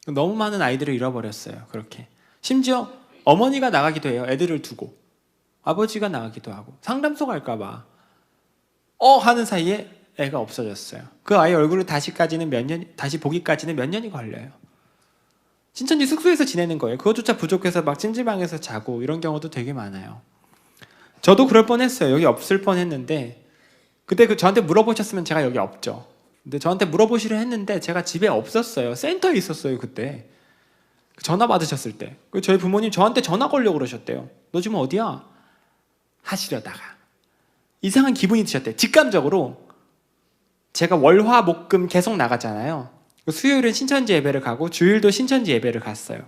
너무 많은 아이들을 잃어버렸어요. 그렇게. 심지어 어머니가 나가기도 해요. 애들을 두고. 아버지가 나가기도 하고. 상담소 갈까 봐. 하는 사이에 애가 없어졌어요. 그 아이 얼굴을 다시 보기까지는 몇 년이 걸려요. 신천지 숙소에서 지내는 거예요. 그것조차 부족해서 막 찜질방에서 자고 이런 경우도 되게 많아요. 저도 그럴 뻔했어요. 여기 없을 뻔했는데 그때 저한테 물어보셨으면 제가 여기 없죠. 근데 저한테 물어보시려 했는데 제가 집에 없었어요. 센터에 있었어요 그때. 전화 받으셨을 때. 저희 부모님 저한테 전화 걸려고 그러셨대요. 너 지금 어디야? 하시려다가 이상한 기분이 드셨대요. 직감적으로. 제가 월화목금 계속 나가잖아요. 수요일은 신천지 예배를 가고 주일도 신천지 예배를 갔어요.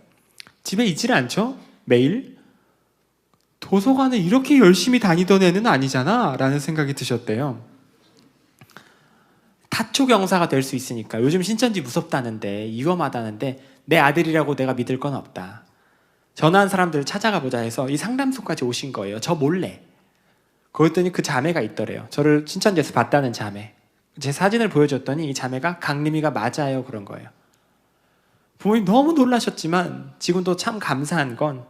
집에 있지를 않죠? 매일? 도서관에 이렇게 열심히 다니던 애는 아니잖아 라는 생각이 드셨대요. 타초경사가 될 수 있으니까. 요즘 신천지 무섭다는데 위험하다는데 내 아들이라고 내가 믿을 건 없다. 전화한 사람들을 찾아가 보자 해서 이 상담소까지 오신 거예요. 저 몰래. 그랬더니 그 자매가 있더래요. 저를 신천지에서 봤다는 자매. 제 사진을 보여줬더니 이 자매가 강림이가 맞아요 그런 거예요. 부모님 너무 놀라셨지만 지금도 참 감사한 건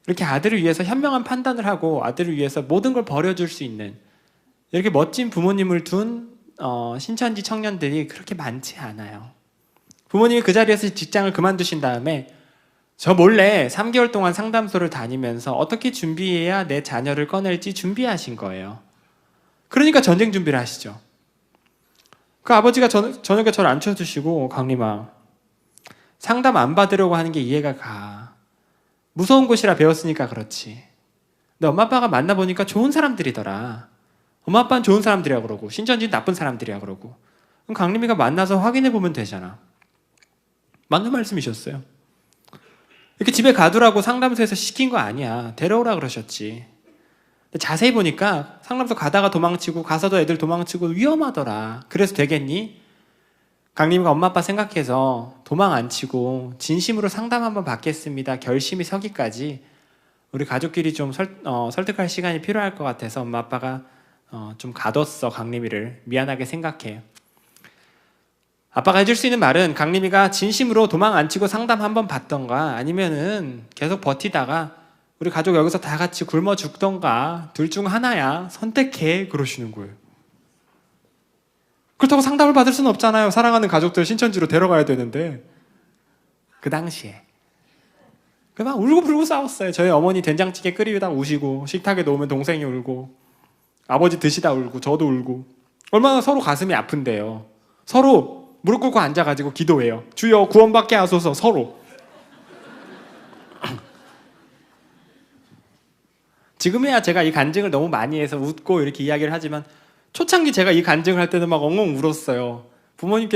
이렇게 아들을 위해서 현명한 판단을 하고 아들을 위해서 모든 걸 버려줄 수 있는 이렇게 멋진 부모님을 둔 신천지 청년들이 그렇게 많지 않아요. 부모님이 그 자리에서 직장을 그만두신 다음에 저 몰래 3개월 동안 상담소를 다니면서 어떻게 준비해야 내 자녀를 꺼낼지 준비하신 거예요. 그러니까 전쟁 준비를 하시죠. 그 아버지가 저녁에 저를 앉혀주시고 강림아 상담 안 받으려고 하는 게 이해가 가. 무서운 곳이라 배웠으니까 그렇지. 근데 엄마 아빠가 만나보니까 좋은 사람들이더라. 엄마 아빠는 좋은 사람들이라 그러고 신천지는 나쁜 사람들이라 그러고. 그럼 강림이가 만나서 확인해 보면 되잖아. 맞는 말씀이셨어요. 이렇게 집에 가두라고 상담소에서 시킨 거 아니야. 데려오라 그러셨지. 근데 자세히 보니까 상담소 가다가 도망치고 가서도 애들 도망치고 위험하더라. 그래서 되겠니? 강림이가 엄마 아빠 생각해서 도망 안 치고 진심으로 상담 한번 받겠습니다. 결심이 서기까지 우리 가족끼리 좀 설득할 시간이 필요할 것 같아서 엄마 아빠가 좀 가뒀어. 강림이를 미안하게 생각해. 아빠가 해줄 수 있는 말은 강림이가 진심으로 도망 안 치고 상담 한번 받던가 아니면은 계속 버티다가 우리 가족 여기서 다 같이 굶어 죽던가 둘 중 하나야. 선택해. 그러시는 거예요. 그렇다고 상담을 받을 수는 없잖아요. 사랑하는 가족들 신천지로 데려가야 되는데. 그 당시에 막 울고불고 싸웠어요. 저희 어머니 된장찌개 끓이다 우시고 식탁에 놓으면 동생이 울고 아버지 드시다 울고 저도 울고. 얼마나 서로 가슴이 아픈데요. 서로 무릎 꿇고 앉아가지고 기도해요. 주여 구원받게 하소서. 서로. 지금이야 제가 이 간증을 너무 많이 해서 웃고 이렇게 이야기를 하지만 초창기 제가 이 간증을 할 때는 막 엉엉 울었어요. 부모님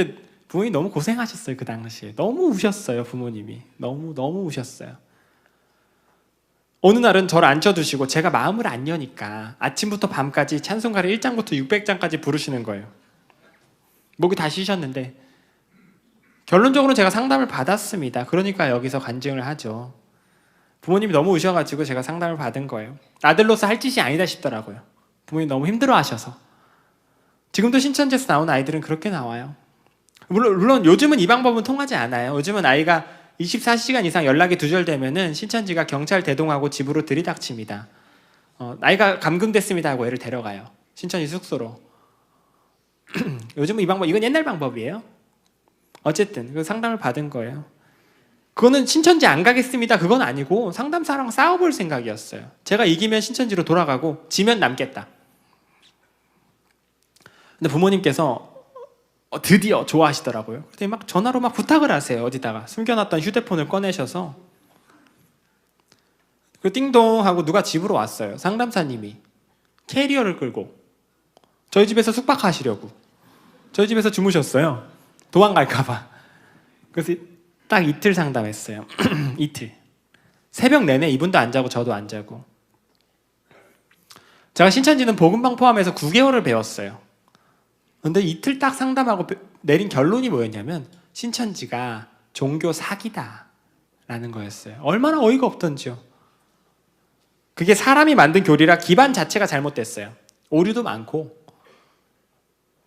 너무 고생하셨어요. 그 당시에 너무 우셨어요. 부모님이 너무 우셨어요. 어느 날은 저를 앉혀두시고 제가 마음을 안 여니까 아침부터 밤까지 찬송가를 1장부터 600장까지 부르시는 거예요. 목이 다 쉬셨는데 결론적으로 제가 상담을 받았습니다. 그러니까 여기서 간증을 하죠. 부모님이 너무 우셔가지고 제가 상담을 받은 거예요. 아들로서 할 짓이 아니다 싶더라고요. 부모님이 너무 힘들어하셔서. 지금도 신천지에서 나온 아이들은 그렇게 나와요. 물론 요즘은 이 방법은 통하지 않아요. 요즘은 아이가 24시간 이상 연락이 두절되면은 신천지가 경찰 대동하고 집으로 들이닥칩니다. 아이가 감금됐습니다 하고 애를 데려가요. 신천지 숙소로. 요즘은 이 방법, 이건 옛날 방법이에요. 어쨌든 그 상담을 받은 거예요. 그거는 신천지 안 가겠습니다 그건 아니고 상담사랑 싸워볼 생각이었어요. 제가 이기면 신천지로 돌아가고 지면 남겠다. 근데 부모님께서 드디어 좋아하시더라고요. 그랬더니 막 전화로 막 부탁을 하세요. 어디다가 숨겨놨던 휴대폰을 꺼내셔서. 그 띵동 하고 누가 집으로 왔어요. 상담사님이 캐리어를 끌고 저희 집에서 숙박하시려고. 저희 집에서 주무셨어요. 도망갈까봐. 그래서 딱 이틀 상담했어요. 이틀. 새벽 내내 이분도 안 자고 저도 안 자고. 제가 신천지는 복음방 포함해서 9개월을 배웠어요. 근데 이틀 딱 상담하고 내린 결론이 뭐였냐면 신천지가 종교 사기다 라는 거였어요. 얼마나 어이가 없던지요. 그게 사람이 만든 교리라 기반 자체가 잘못됐어요. 오류도 많고.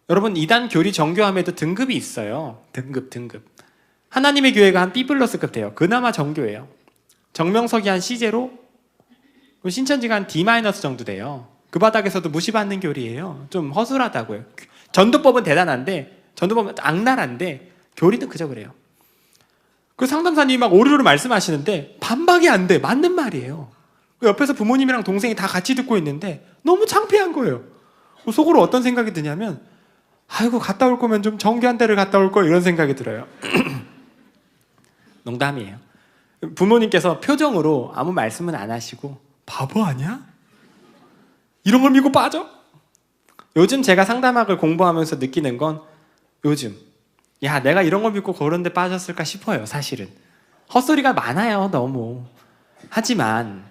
여러분 이단 교리 정교함에도 등급이 있어요. 등급. 하나님의 교회가 한 B+급 돼요. 그나마 정교해요. 정명석이 한 C제로, 신천지가 한 D- 정도 돼요. 그 바닥에서도 무시받는 교리예요. 좀 허술하다고요. 전도법은 대단한데, 전도법은 악랄한데 교리는 그저 그래요. 그 상담사님이 막 오류를 말씀하시는데 반박이 안 돼. 맞는 말이에요. 그 옆에서 부모님이랑 동생이 다 같이 듣고 있는데 너무 창피한 거예요. 속으로 어떤 생각이 드냐면 아이고 갔다 올 거면 좀 정교한 데를 갔다 올 걸 이런 생각이 들어요. 농담이에요. 부모님께서 표정으로 아무 말씀은 안 하시고 바보 아니야? 이런 걸 믿고 빠져? 요즘 제가 상담학을 공부하면서 느끼는 건 요즘 야 내가 이런 걸 믿고 그런 데 빠졌을까 싶어요. 사실은 헛소리가 많아요. 너무. 하지만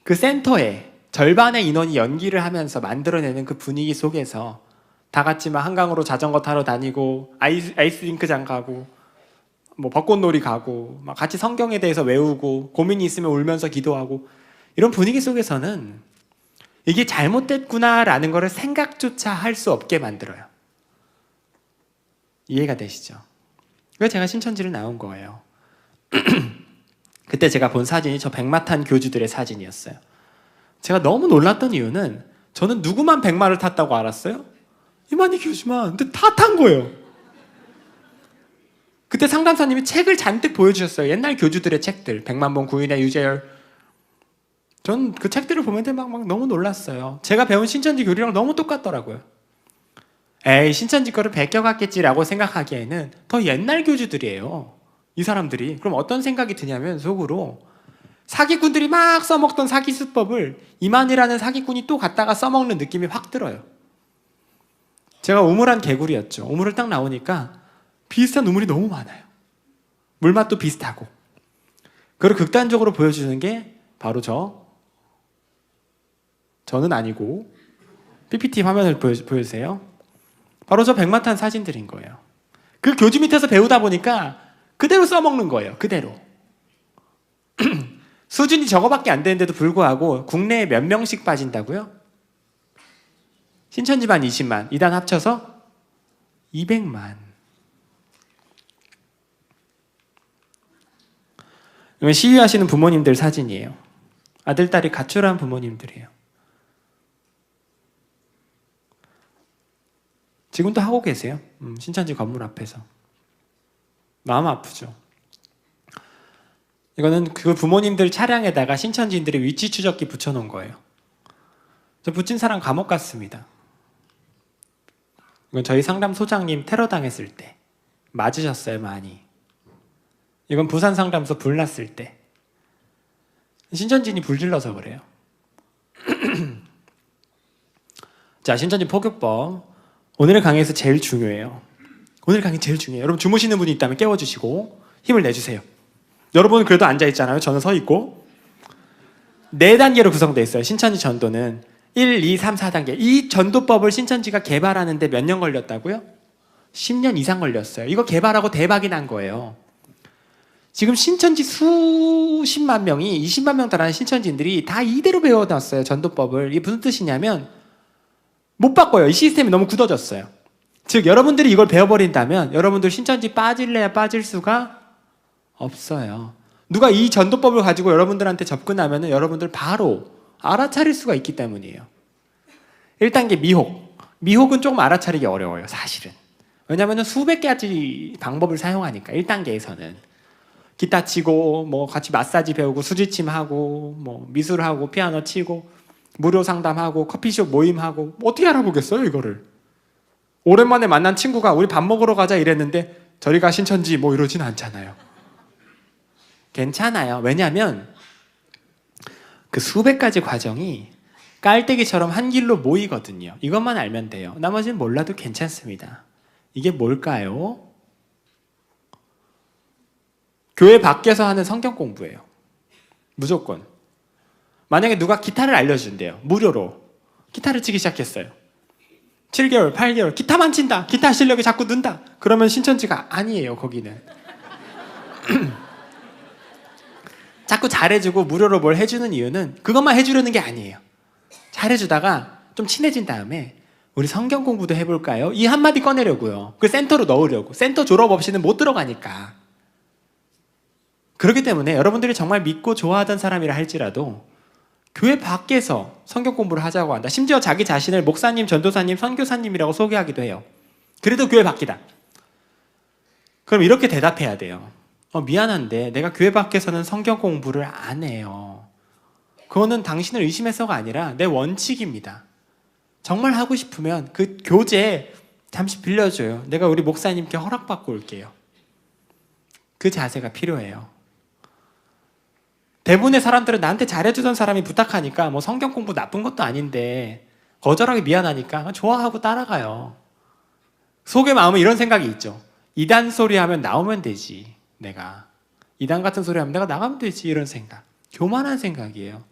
그 센터에 절반의 인원이 연기를 하면서 만들어내는 그 분위기 속에서 다 같이 막 한강으로 자전거 타러 다니고 아이스링크장 가고 뭐 벚꽃놀이 가고 막 같이 성경에 대해서 외우고 고민이 있으면 울면서 기도하고 이런 분위기 속에서는 이게 잘못됐구나라는 거를 생각조차 할 수 없게 만들어요. 이해가 되시죠? 그래서 제가 신천지를 나온 거예요. 그때 제가 본 사진이 저 백마탄 교주들의 사진이었어요. 제가 너무 놀랐던 이유는 저는 누구만 백마를 탔다고 알았어요? 이만희 교주만. 근데 다 탄 거예요. 그때 상담사님이 책을 잔뜩 보여주셨어요. 옛날 교주들의 책들. 백만봉, 구인의 유재열. 전 그 책들을 보면 막 너무 놀랐어요. 제가 배운 신천지 교리랑 너무 똑같더라고요. 에이 신천지 거를 베껴갔겠지라고 생각하기에는 더 옛날 교주들이에요. 이 사람들이. 그럼 어떤 생각이 드냐면 속으로 사기꾼들이 막 써먹던 사기 수법을 이만희라는 사기꾼이 또 갖다가 써먹는 느낌이 확 들어요. 제가 우물한 개구리였죠. 우물을 딱 나오니까 비슷한 우물이 너무 많아요. 물맛도 비슷하고. 그걸 극단적으로 보여주는 게 바로 저는 아니고 PPT 화면을 보여주세요. 바로 저 백마탄 사진들인 거예요. 그 교주 밑에서 배우다 보니까 그대로 써먹는 거예요. 그대로. 수준이 저거밖에 안 되는데도 불구하고 국내에 몇 명씩 빠진다고요? 신천지만 20만, 이단 합쳐서 200만. 이건 시위하시는 부모님들 사진이에요. 아들, 딸이 가출한 부모님들이에요. 지금도 하고 계세요. 신천지 건물 앞에서. 마음 아프죠. 이거는 그 부모님들 차량에다가 신천지인들의 위치 추적기 붙여놓은 거예요. 저 붙인 사람 감옥 갔습니다. 이건 저희 상담소장님 테러 당했을 때 맞으셨어요, 많이. 이건 부산 상담소 불났을 때. 신천지인이 불질러서 그래요. 자, 신천지 포교법. 오늘의 강의에서 제일 중요해요. 오늘 강의 제일 중요해요. 여러분 주무시는 분이 있다면 깨워주시고 힘을 내주세요. 여러분은 그래도 앉아있잖아요. 저는 서 있고. 4단계로 구성되어 있어요. 신천지 전도는 1, 2, 3, 4단계. 이 전도법을 신천지가 개발하는데 몇 년 걸렸다고요? 10년 이상 걸렸어요. 이거 개발하고 대박이 난 거예요. 지금 신천지 수십만 명이 20만 명 달하는 신천지인들이 다 이대로 배워놨어요. 전도법을. 이게 무슨 뜻이냐면 못 바꿔요. 이 시스템이 너무 굳어졌어요. 즉 여러분들이 이걸 배워버린다면 여러분들 신천지 빠질래야 빠질 수가 없어요. 누가 이 전도법을 가지고 여러분들한테 접근하면 여러분들 바로 알아차릴 수가 있기 때문이에요. 1단계 미혹. 미혹은 조금 알아차리기 어려워요. 사실은. 왜냐하면 수백 가지 방법을 사용하니까 1단계에서는 기타 치고 뭐 같이 마사지 배우고 수지침 하고 뭐 미술하고 피아노 치고 무료 상담하고 커피숍 모임하고 어떻게 알아보겠어요 이거를. 오랜만에 만난 친구가 우리 밥 먹으러 가자 이랬는데 저리 가 신천지 뭐 이러진 않잖아요. 괜찮아요. 왜냐하면 그 수백 가지 과정이 깔때기처럼 한 길로 모이거든요. 이것만 알면 돼요. 나머지는 몰라도 괜찮습니다. 이게 뭘까요? 교회 밖에서 하는 성경 공부예요. 무조건. 만약에 누가 기타를 알려준대요. 무료로. 기타를 치기 시작했어요. 7개월, 8개월 기타만 친다. 기타 실력이 자꾸 는다. 그러면 신천지가 아니에요. 거기는. 자꾸 잘해주고 무료로 뭘 해주는 이유는 그것만 해주려는 게 아니에요. 잘해주다가 좀 친해진 다음에 우리 성경 공부도 해볼까요? 이 한마디 꺼내려고요. 그 센터로 넣으려고. 센터 졸업 없이는 못 들어가니까. 그렇기 때문에 여러분들이 정말 믿고 좋아하던 사람이라 할지라도 교회 밖에서 성경 공부를 하자고 한다. 심지어 자기 자신을 목사님, 전도사님, 선교사님이라고 소개하기도 해요. 그래도 교회 밖이다. 그럼 이렇게 대답해야 돼요. 미안한데 내가 교회 밖에서는 성경 공부를 안 해요. 그거는 당신을 의심해서가 아니라 내 원칙입니다. 정말 하고 싶으면 그 교재 잠시 빌려줘요. 내가 우리 목사님께 허락받고 올게요. 그 자세가 필요해요. 대부분의 사람들은 나한테 잘해주던 사람이 부탁하니까 뭐 성경 공부 나쁜 것도 아닌데 거절하기 미안하니까 좋아하고 따라가요. 속의 마음은 이런 생각이 있죠. 이단 소리 하면 나오면 되지. 내가 이단 같은 소리 하면 내가 나가면 되지. 이런 생각. 교만한 생각이에요.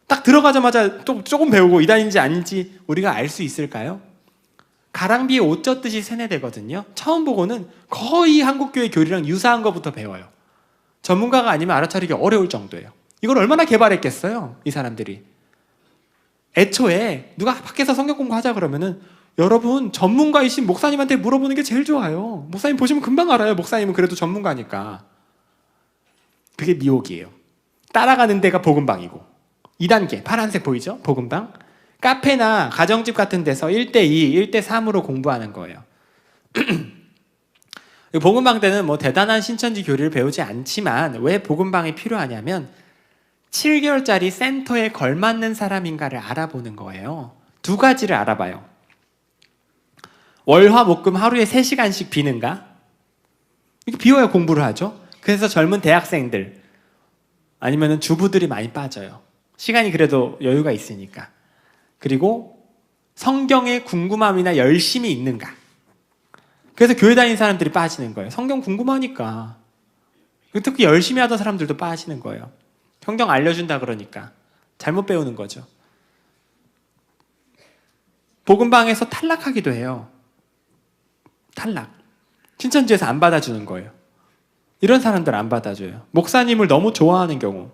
딱 들어가자마자 또 조금 배우고 이단인지 아닌지 우리가 알 수 있을까요? 가랑비에 옷 젖듯이 세뇌되거든요. 처음 보고는 거의 한국교회 교리랑 유사한 것부터 배워요. 전문가가 아니면 알아차리기 어려울 정도예요. 이걸 얼마나 개발했겠어요? 이 사람들이. 애초에 누가 밖에서 성경 공부하자 그러면은 여러분 전문가이신 목사님한테 물어보는 게 제일 좋아요. 목사님 보시면 금방 알아요. 목사님은 그래도 전문가니까. 그게 미혹이에요. 따라가는 데가 복음방이고 2단계 파란색 보이죠? 복음방. 카페나 가정집 같은 데서 1대2, 1대3으로 공부하는 거예요. 복음방 때는 뭐 대단한 신천지 교리를 배우지 않지만 왜 복음방이 필요하냐면 7개월짜리 센터에 걸맞는 사람인가를 알아보는 거예요. 2가지를 알아봐요. 월, 화, 목, 금 하루에 3시간씩 비는가? 이렇게 비워야 공부를 하죠. 그래서 젊은 대학생들 아니면 주부들이 많이 빠져요. 시간이 그래도 여유가 있으니까. 그리고 성경에 궁금함이나 열심이 있는가? 그래서 교회 다니는 사람들이 빠지는 거예요. 성경 궁금하니까. 특히 열심히 하던 사람들도 빠지는 거예요. 성경 알려준다 그러니까. 잘못 배우는 거죠. 복음방에서 탈락하기도 해요. 탈락. 신천지에서 안 받아주는 거예요. 이런 사람들 안 받아줘요. 목사님을 너무 좋아하는 경우.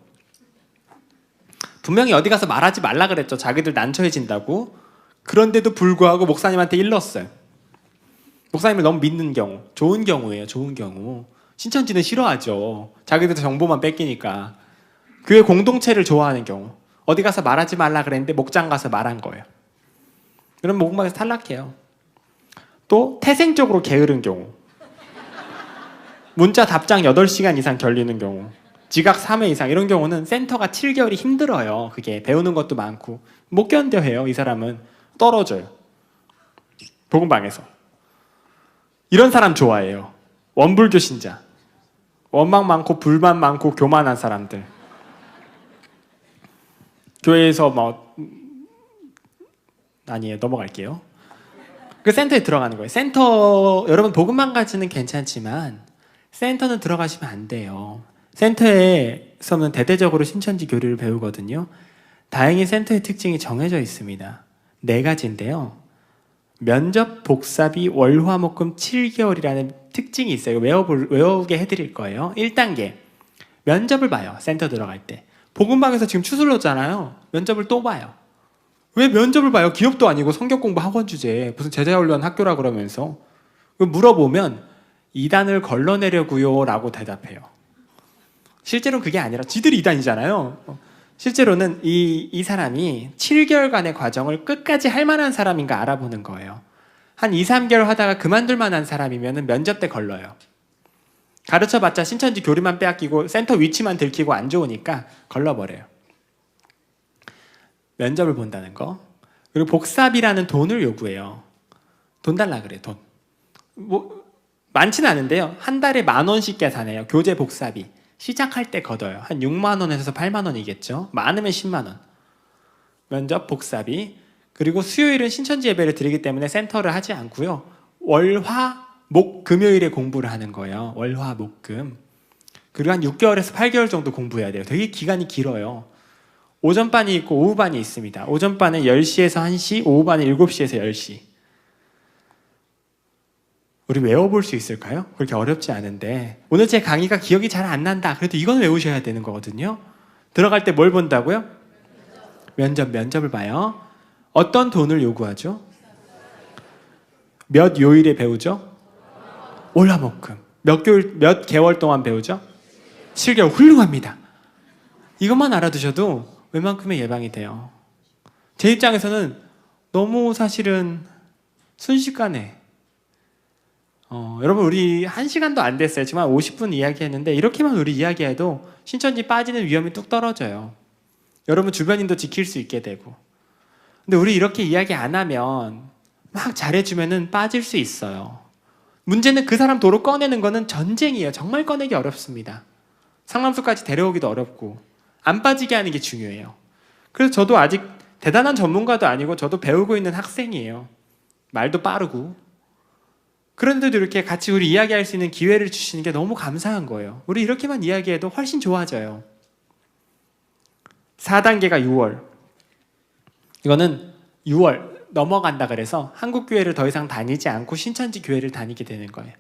분명히 어디 가서 말하지 말라 그랬죠. 자기들 난처해진다고. 그런데도 불구하고 목사님한테 일렀어요. 목사님을 너무 믿는 경우. 좋은 경우예요. 좋은 경우. 신천지는 싫어하죠. 자기들 정보만 뺏기니까. 교회 공동체를 좋아하는 경우. 어디 가서 말하지 말라 그랬는데 목장 가서 말한 거예요. 그럼 목방에서 탈락해요. 또 태생적으로 게으른 경우. 문자 답장 8시간 이상 걸리는 경우. 지각 3회 이상 이런 경우는 센터가 7개월이 힘들어요. 그게 배우는 것도 많고 못 견뎌해요. 이 사람은 떨어져요. 복음방에서. 이런 사람 좋아해요. 원불교 신자. 원망 많고 불만 많고 교만한 사람들. 교회에서 아니에요. 넘어갈게요. 그 센터에 들어가는 거예요. 센터 여러분 복음방 가지는 괜찮지만 센터는 들어가시면 안 돼요. 센터에서는 대대적으로 신천지 교리를 배우거든요. 다행히 센터의 특징이 정해져 있습니다. 4가지인데요. 면접, 복사비, 월화목금 7개월이라는 특징이 있어요. 외우게 해드릴 거예요. 1단계 면접을 봐요. 센터 들어갈 때. 복음방에서 지금 추슬렀잖아요. 면접을 또 봐요. 왜 면접을 봐요? 기업도 아니고 성경공부 학원 주제 무슨 제자훈련 학교라 그러면서. 물어보면 이단을 걸러내려고요 라고 대답해요. 실제로는 그게 아니라 지들이 이단이잖아요. 실제로는 이 사람이 7개월간의 과정을 끝까지 할 만한 사람인가 알아보는 거예요. 한 2, 3개월 하다가 그만둘 만한 사람이면 면접 때 걸러요. 가르쳐봤자 신천지 교리만 빼앗기고 센터 위치만 들키고 안 좋으니까 걸러버려요. 면접을 본다는 거. 그리고 복사비라는 돈을 요구해요. 돈 달라 그래, 돈. 많지는 않은데요. 한 달에 10,000원씩 계산해요. 교재 복사비. 시작할 때 걷어요. 한 6만 원에서 8만 원이겠죠. 많으면 10만 원. 면접 복사비. 그리고 수요일은 신천지 예배를 드리기 때문에 센터를 하지 않고요. 월, 화, 목, 금요일에 공부를 하는 거예요. 월, 화, 목, 금. 그리고 한 6개월에서 8개월 정도 공부해야 돼요. 되게 기간이 길어요. 오전반이 있고 오후반이 있습니다. 오전반은 10시에서 1시, 오후반은 7시에서 10시. 우리 외워볼 수 있을까요? 그렇게 어렵지 않은데. 오늘 제 강의가 기억이 잘 안 난다. 그래도 이건 외우셔야 되는 거거든요. 들어갈 때 뭘 본다고요? 면접을 봐요. 어떤 돈을 요구하죠? 몇 요일에 배우죠? 월화목금. 몇 개월 동안 배우죠? 7개월. 훌륭합니다. 이것만 알아두셔도 웬만큼의 예방이 돼요. 제 입장에서는 너무 사실은 순식간에 여러분 우리 1시간도 안 됐어요. 지금 한 50분 이야기했는데 이렇게만 우리 이야기해도 신천지 빠지는 위험이 뚝 떨어져요. 여러분 주변인도 지킬 수 있게 되고. 근데 우리 이렇게 이야기 안 하면 막 잘해주면은 빠질 수 있어요. 문제는 그 사람 도로 꺼내는 거는 전쟁이에요. 정말 꺼내기 어렵습니다. 상담소까지 데려오기도 어렵고 안 빠지게 하는 게 중요해요. 그래서 저도 아직 대단한 전문가도 아니고 저도 배우고 있는 학생이에요. 말도 빠르고. 그런데도 이렇게 같이 우리 이야기할 수 있는 기회를 주시는 게 너무 감사한 거예요. 우리 이렇게만 이야기해도 훨씬 좋아져요. 4단계가 6월. 이거는 6월 넘어간다 그래서 한국 교회를 더 이상 다니지 않고 신천지 교회를 다니게 되는 거예요.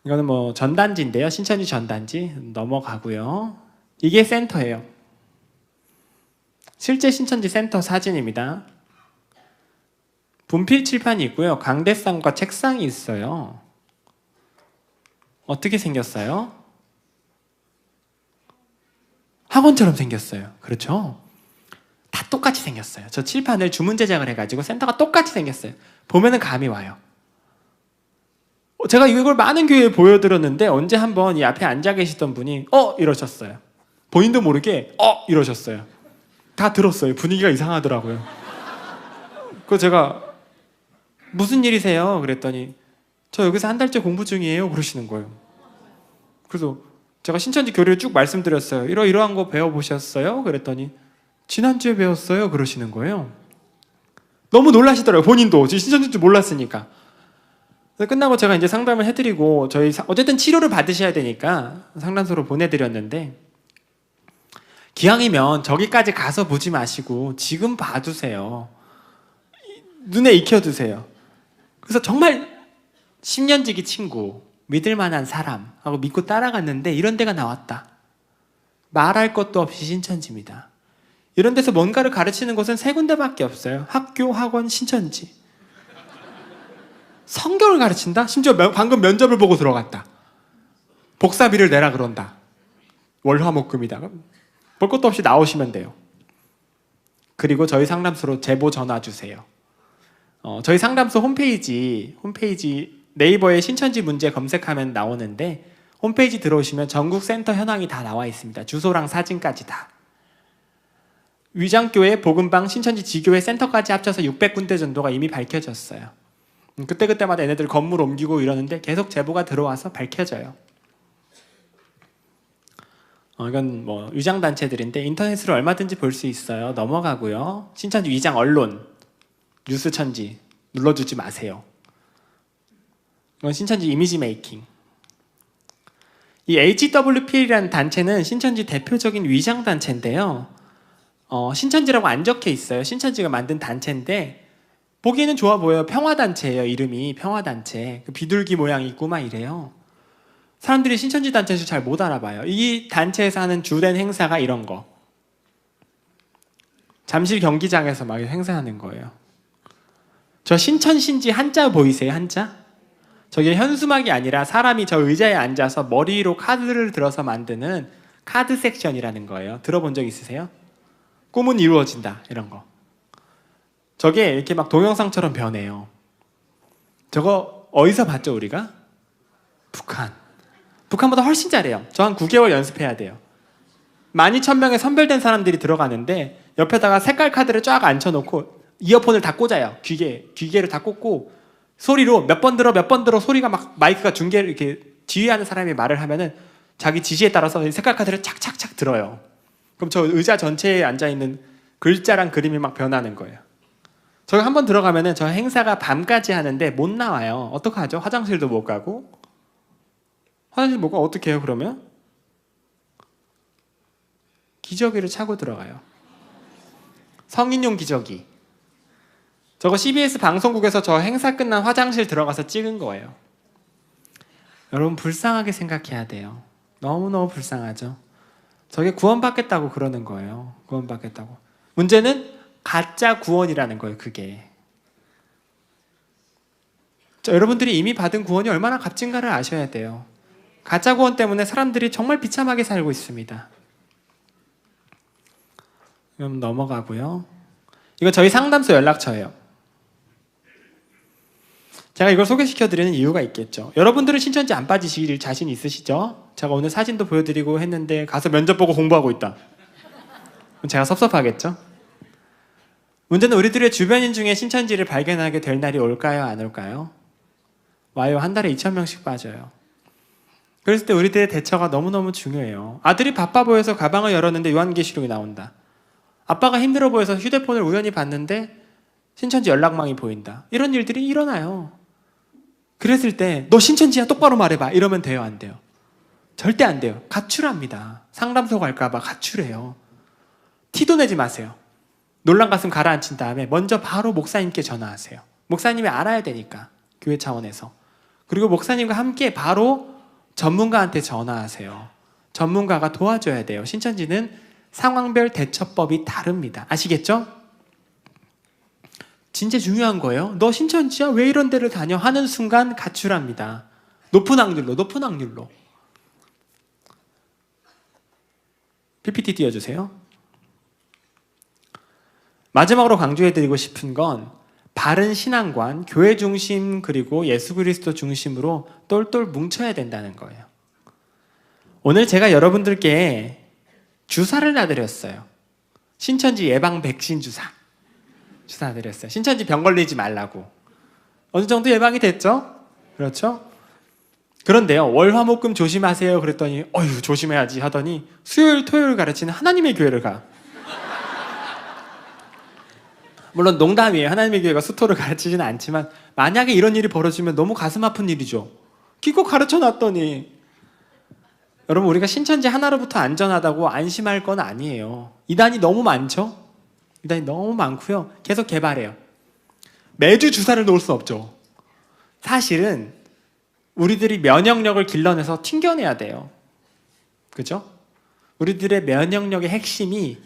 이거는 뭐 전단지인데요. 신천지 전단지 넘어가고요. 이게 센터예요. 실제 신천지 센터 사진입니다. 분필 칠판이 있고요. 강대상과 책상이 있어요. 어떻게 생겼어요? 학원처럼 생겼어요. 그렇죠? 다 똑같이 생겼어요. 저 칠판을 주문 제작을 해가지고 센터가 똑같이 생겼어요. 보면은 감이 와요. 제가 이걸 많은 교회에 보여드렸는데 언제 한번 이 앞에 앉아 계시던 분이 이러셨어요. 본인도 모르게 이러셨어요. 다 들었어요. 분위기가 이상하더라고요. 그래서 제가 무슨 일이세요? 그랬더니 저 여기서 한 달째 공부 중이에요. 그러시는 거예요. 그래서 제가 신천지 교리를 쭉 말씀드렸어요. 이러한 거 배워보셨어요? 그랬더니 지난주에 배웠어요. 그러시는 거예요. 너무 놀라시더라고요. 본인도. 신천지인 줄 몰랐으니까. 그래서 끝나고 제가 이제 상담을 해드리고 어쨌든 치료를 받으셔야 되니까 상담소로 보내드렸는데 기왕이면 저기까지 가서 보지 마시고 지금 봐두세요. 눈에 익혀두세요. 그래서 정말 10년지기 친구, 믿을 만한 사람하고 믿고 따라갔는데 이런 데가 나왔다. 말할 것도 없이 신천지입니다. 이런 데서 뭔가를 가르치는 곳은 3군데밖에 없어요. 학교, 학원, 신천지. 성경을 가르친다? 심지어 방금 면접을 보고 들어갔다. 복사비를 내라 그런다. 월화목금이다. 볼 것도 없이 나오시면 돼요. 그리고 저희 상담소로 제보 전화 주세요. 저희 상담소 홈페이지 네이버에 신천지 문제 검색하면 나오는데 홈페이지 들어오시면 전국 센터 현황이 다 나와 있습니다. 주소랑 사진까지 다. 위장교회, 복음방, 신천지 지교회 센터까지 합쳐서 600군데 정도가 이미 밝혀졌어요. 그때마다 얘네들 건물 옮기고 이러는데 계속 제보가 들어와서 밝혀져요. 이건 뭐 위장단체들인데 인터넷으로 얼마든지 볼 수 있어요. 넘어가고요. 신천지 위장 언론 뉴스천지 눌러주지 마세요. 이건 신천지 이미지 메이킹. 이 HWPL이라는 단체는 신천지 대표적인 위장 단체인데요. 신천지라고 안 적혀 있어요. 신천지가 만든 단체인데 보기에는 좋아 보여요. 평화단체예요. 이름이 평화단체. 비둘기 모양이 있고 막 이래요. 사람들이 신천지 단체에서 잘 못 알아봐요. 이 단체에서 하는 주된 행사가 이런 거. 잠실 경기장에서 막 행사하는 거예요. 저 신천신지 한자 보이세요? 한자? 저게 현수막이 아니라 사람이 저 의자에 앉아서 머리로 카드를 들어서 만드는 카드 섹션이라는 거예요. 들어본 적 있으세요? 꿈은 이루어진다 이런 거. 저게 이렇게 막 동영상처럼 변해요. 저거 어디서 봤죠 우리가? 북한. 북한보다 훨씬 잘해요. 저 한 9개월 연습해야 돼요. 12,000명의 선별된 사람들이 들어가는데 옆에다가 색깔 카드를 쫙 앉혀놓고 이어폰을 다 꽂아요. 귀개를 다 꽂고 소리로 몇 번 들어 소리가 막 마이크가 중계를 이렇게 지휘하는 사람이 말을 하면은 자기 지시에 따라서 색깔 카드를 착착착 들어요. 그럼 저 의자 전체에 앉아있는 글자랑 그림이 막 변하는 거예요. 저기 한번 들어가면은 저 행사가 밤까지 하는데 못 나와요. 어떡하죠? 화장실도 못 가고. 화장실 못 가고 어떻게 해요 그러면? 기저귀를 차고 들어가요. 성인용 기저귀. 저거 CBS 방송국에서 저 행사 끝난 화장실 들어가서 찍은 거예요. 여러분 불쌍하게 생각해야 돼요. 너무너무 불쌍하죠. 저게 구원받겠다고 그러는 거예요. 구원받겠다고. 문제는 가짜 구원이라는 거예요. 그게. 여러분들이 이미 받은 구원이 얼마나 값진가를 아셔야 돼요. 가짜 구원 때문에 사람들이 정말 비참하게 살고 있습니다. 그럼 넘어가고요. 이거 저희 상담소 연락처예요. 제가 이걸 소개시켜드리는 이유가 있겠죠. 여러분들은 신천지 안 빠지실 자신 있으시죠? 제가 오늘 사진도 보여드리고 했는데 가서 면접 보고 공부하고 있다. 그럼 제가 섭섭하겠죠? 문제는 우리들의 주변인 중에 신천지를 발견하게 될 날이 올까요? 안 올까요? 와요. 한 달에 2,000명씩 빠져요. 그랬을 때 우리들의 대처가 너무너무 중요해요. 아들이 바빠 보여서 가방을 열었는데 요한계시록이 나온다. 아빠가 힘들어 보여서 휴대폰을 우연히 봤는데 신천지 연락망이 보인다. 이런 일들이 일어나요. 그랬을 때 너 신천지야 똑바로 말해봐 이러면 돼요? 안 돼요? 절대 안 돼요. 가출합니다. 상담소 갈까봐 가출해요. 티도 내지 마세요. 놀란 가슴 가라앉힌 다음에 먼저 바로 목사님께 전화하세요. 목사님이 알아야 되니까 교회 차원에서. 그리고 목사님과 함께 바로 전문가한테 전화하세요. 전문가가 도와줘야 돼요. 신천지는 상황별 대처법이 다릅니다. 아시겠죠? 진짜 중요한 거예요. 너 신천지야? 왜 이런 데를 다녀? 하는 순간 가출합니다. 높은 확률로. PPT 띄워주세요. 마지막으로 강조해드리고 싶은 건 바른 신앙관, 교회 중심 그리고 예수 그리스도 중심으로 똘똘 뭉쳐야 된다는 거예요. 오늘 제가 여러분들께 주사를 놔드렸어요. 신천지 예방 백신 주사 놔드렸어요. 신천지 병 걸리지 말라고. 어느 정도 예방이 됐죠? 그렇죠? 그런데요, 월화목금 조심하세요 그랬더니 어휴 조심해야지 하더니 수요일 토요일 가르치는 하나님의 교회를 가. 물론 농담이에요. 하나님의 교회가 수토를 가르치지는 않지만 만약에 이런 일이 벌어지면 너무 가슴 아픈 일이죠. 기껏 가르쳐놨더니. 여러분 우리가 신천지 하나로부터 안전하다고 안심할 건 아니에요. 이단이 너무 많죠? 이단이 너무 많고요. 계속 개발해요. 매주 주사를 놓을 수 없죠. 사실은 우리들이 면역력을 길러내서 튕겨내야 돼요. 그죠? 우리들의 면역력의 핵심이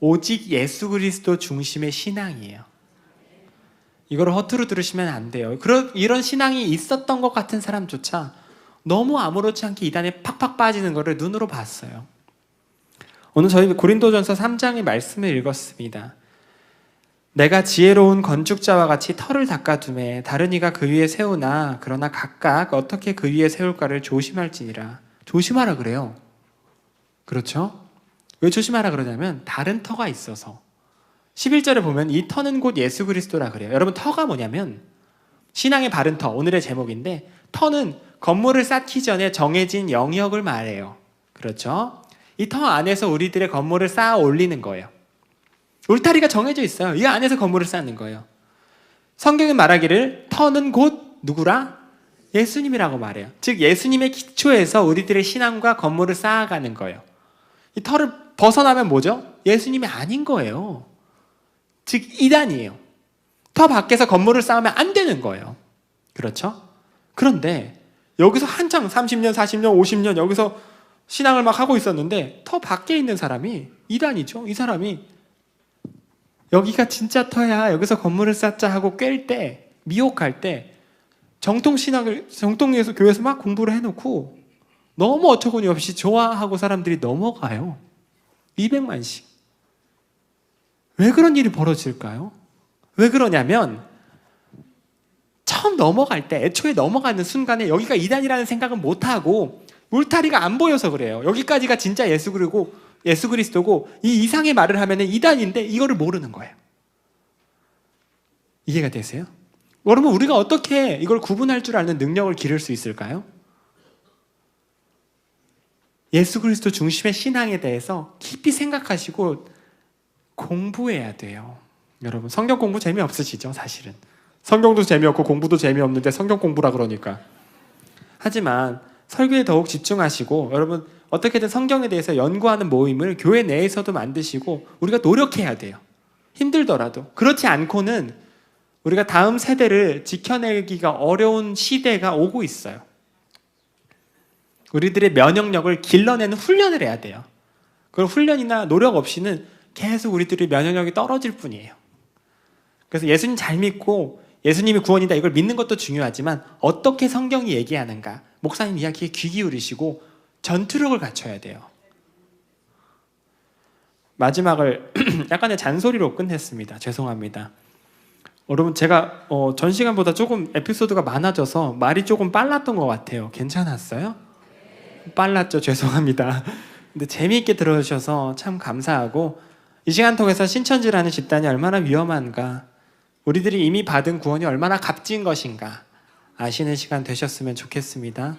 오직 예수 그리스도 중심의 신앙이에요. 이걸 허투루 들으시면 안 돼요. 이런 신앙이 있었던 것 같은 사람조차 너무 아무렇지 않게 이단에 팍팍 빠지는 것을 눈으로 봤어요. 오늘 저희 고린도전서 3장의 말씀을 읽었습니다. 내가 지혜로운 건축자와 같이 터를 닦아두매 다른 이가 그 위에 세우나 그러나 각각 어떻게 그 위에 세울까를 조심할지니라. 조심하라 그래요. 그렇죠? 왜 조심하라 그러냐면 다른 터가 있어서. 11절에 보면 이 터는 곧 예수 그리스도라 그래요. 여러분 터가 뭐냐면 신앙의 바른 터, 오늘의 제목인데 터는 건물을 쌓기 전에 정해진 영역을 말해요. 그렇죠? 이 터 안에서 우리들의 건물을 쌓아 올리는 거예요. 울타리가 정해져 있어요. 이 안에서 건물을 쌓는 거예요. 성경은 말하기를 터는 곧 누구라? 예수님이라고 말해요. 즉 예수님의 기초에서 우리들의 신앙과 건물을 쌓아가는 거예요. 이 터를 벗어나면 뭐죠? 예수님이 아닌 거예요. 즉 이단이에요. 터 밖에서 건물을 쌓으면 안 되는 거예요. 그렇죠? 그런데 여기서 한창 30년, 40년, 50년 여기서 신앙을 막 하고 있었는데 터 밖에 있는 사람이 이단이죠. 이 사람이 여기가 진짜 터야, 여기서 건물을 쌓자 하고 꿰일 때, 미혹할 때 정통신학을 정통에서 교회에서 막 공부를 해놓고 너무 어처구니 없이 좋아하고 사람들이 넘어가요. 200만씩. 왜 그런 일이 벌어질까요? 왜 그러냐면 처음 넘어갈 때, 애초에 넘어가는 순간에 여기가 이단이라는 생각은 못하고 울타리가 안 보여서 그래요. 여기까지가 진짜 예수 그리스도고 이 이상의 말을 하면 이단인데 이거를 모르는 거예요. 이해가 되세요? 여러분, 우리가 어떻게 이걸 구분할 줄 아는 능력을 기를 수 있을까요? 예수 그리스도 중심의 신앙에 대해서 깊이 생각하시고 공부해야 돼요. 여러분, 성경 공부 재미없으시죠? 사실은 성경도 재미없고 공부도 재미없는데 성경 공부라 그러니까. 하지만 설교에 더욱 집중하시고 여러분, 어떻게든 성경에 대해서 연구하는 모임을 교회 내에서도 만드시고 우리가 노력해야 돼요. 힘들더라도. 그렇지 않고는 우리가 다음 세대를 지켜내기가 어려운 시대가 오고 있어요. 우리들의 면역력을 길러내는 훈련을 해야 돼요. 그런 훈련이나 노력 없이는 계속 우리들의 면역력이 떨어질 뿐이에요. 그래서 예수님 잘 믿고 예수님이 구원이다 이걸 믿는 것도 중요하지만 어떻게 성경이 얘기하는가, 목사님 이야기에 귀 기울이시고 전투력을 갖춰야 돼요. 마지막을 약간의 잔소리로 끝냈습니다. 죄송합니다. 여러분, 제가 전 시간보다 조금 에피소드가 많아져서 말이 조금 빨랐던 것 같아요. 괜찮았어요? 빨랐죠? 죄송합니다. 근데 재미있게 들어주셔서 참 감사하고, 이 시간 통해서 신천지라는 집단이 얼마나 위험한가, 우리들이 이미 받은 구원이 얼마나 값진 것인가 아시는 시간 되셨으면 좋겠습니다.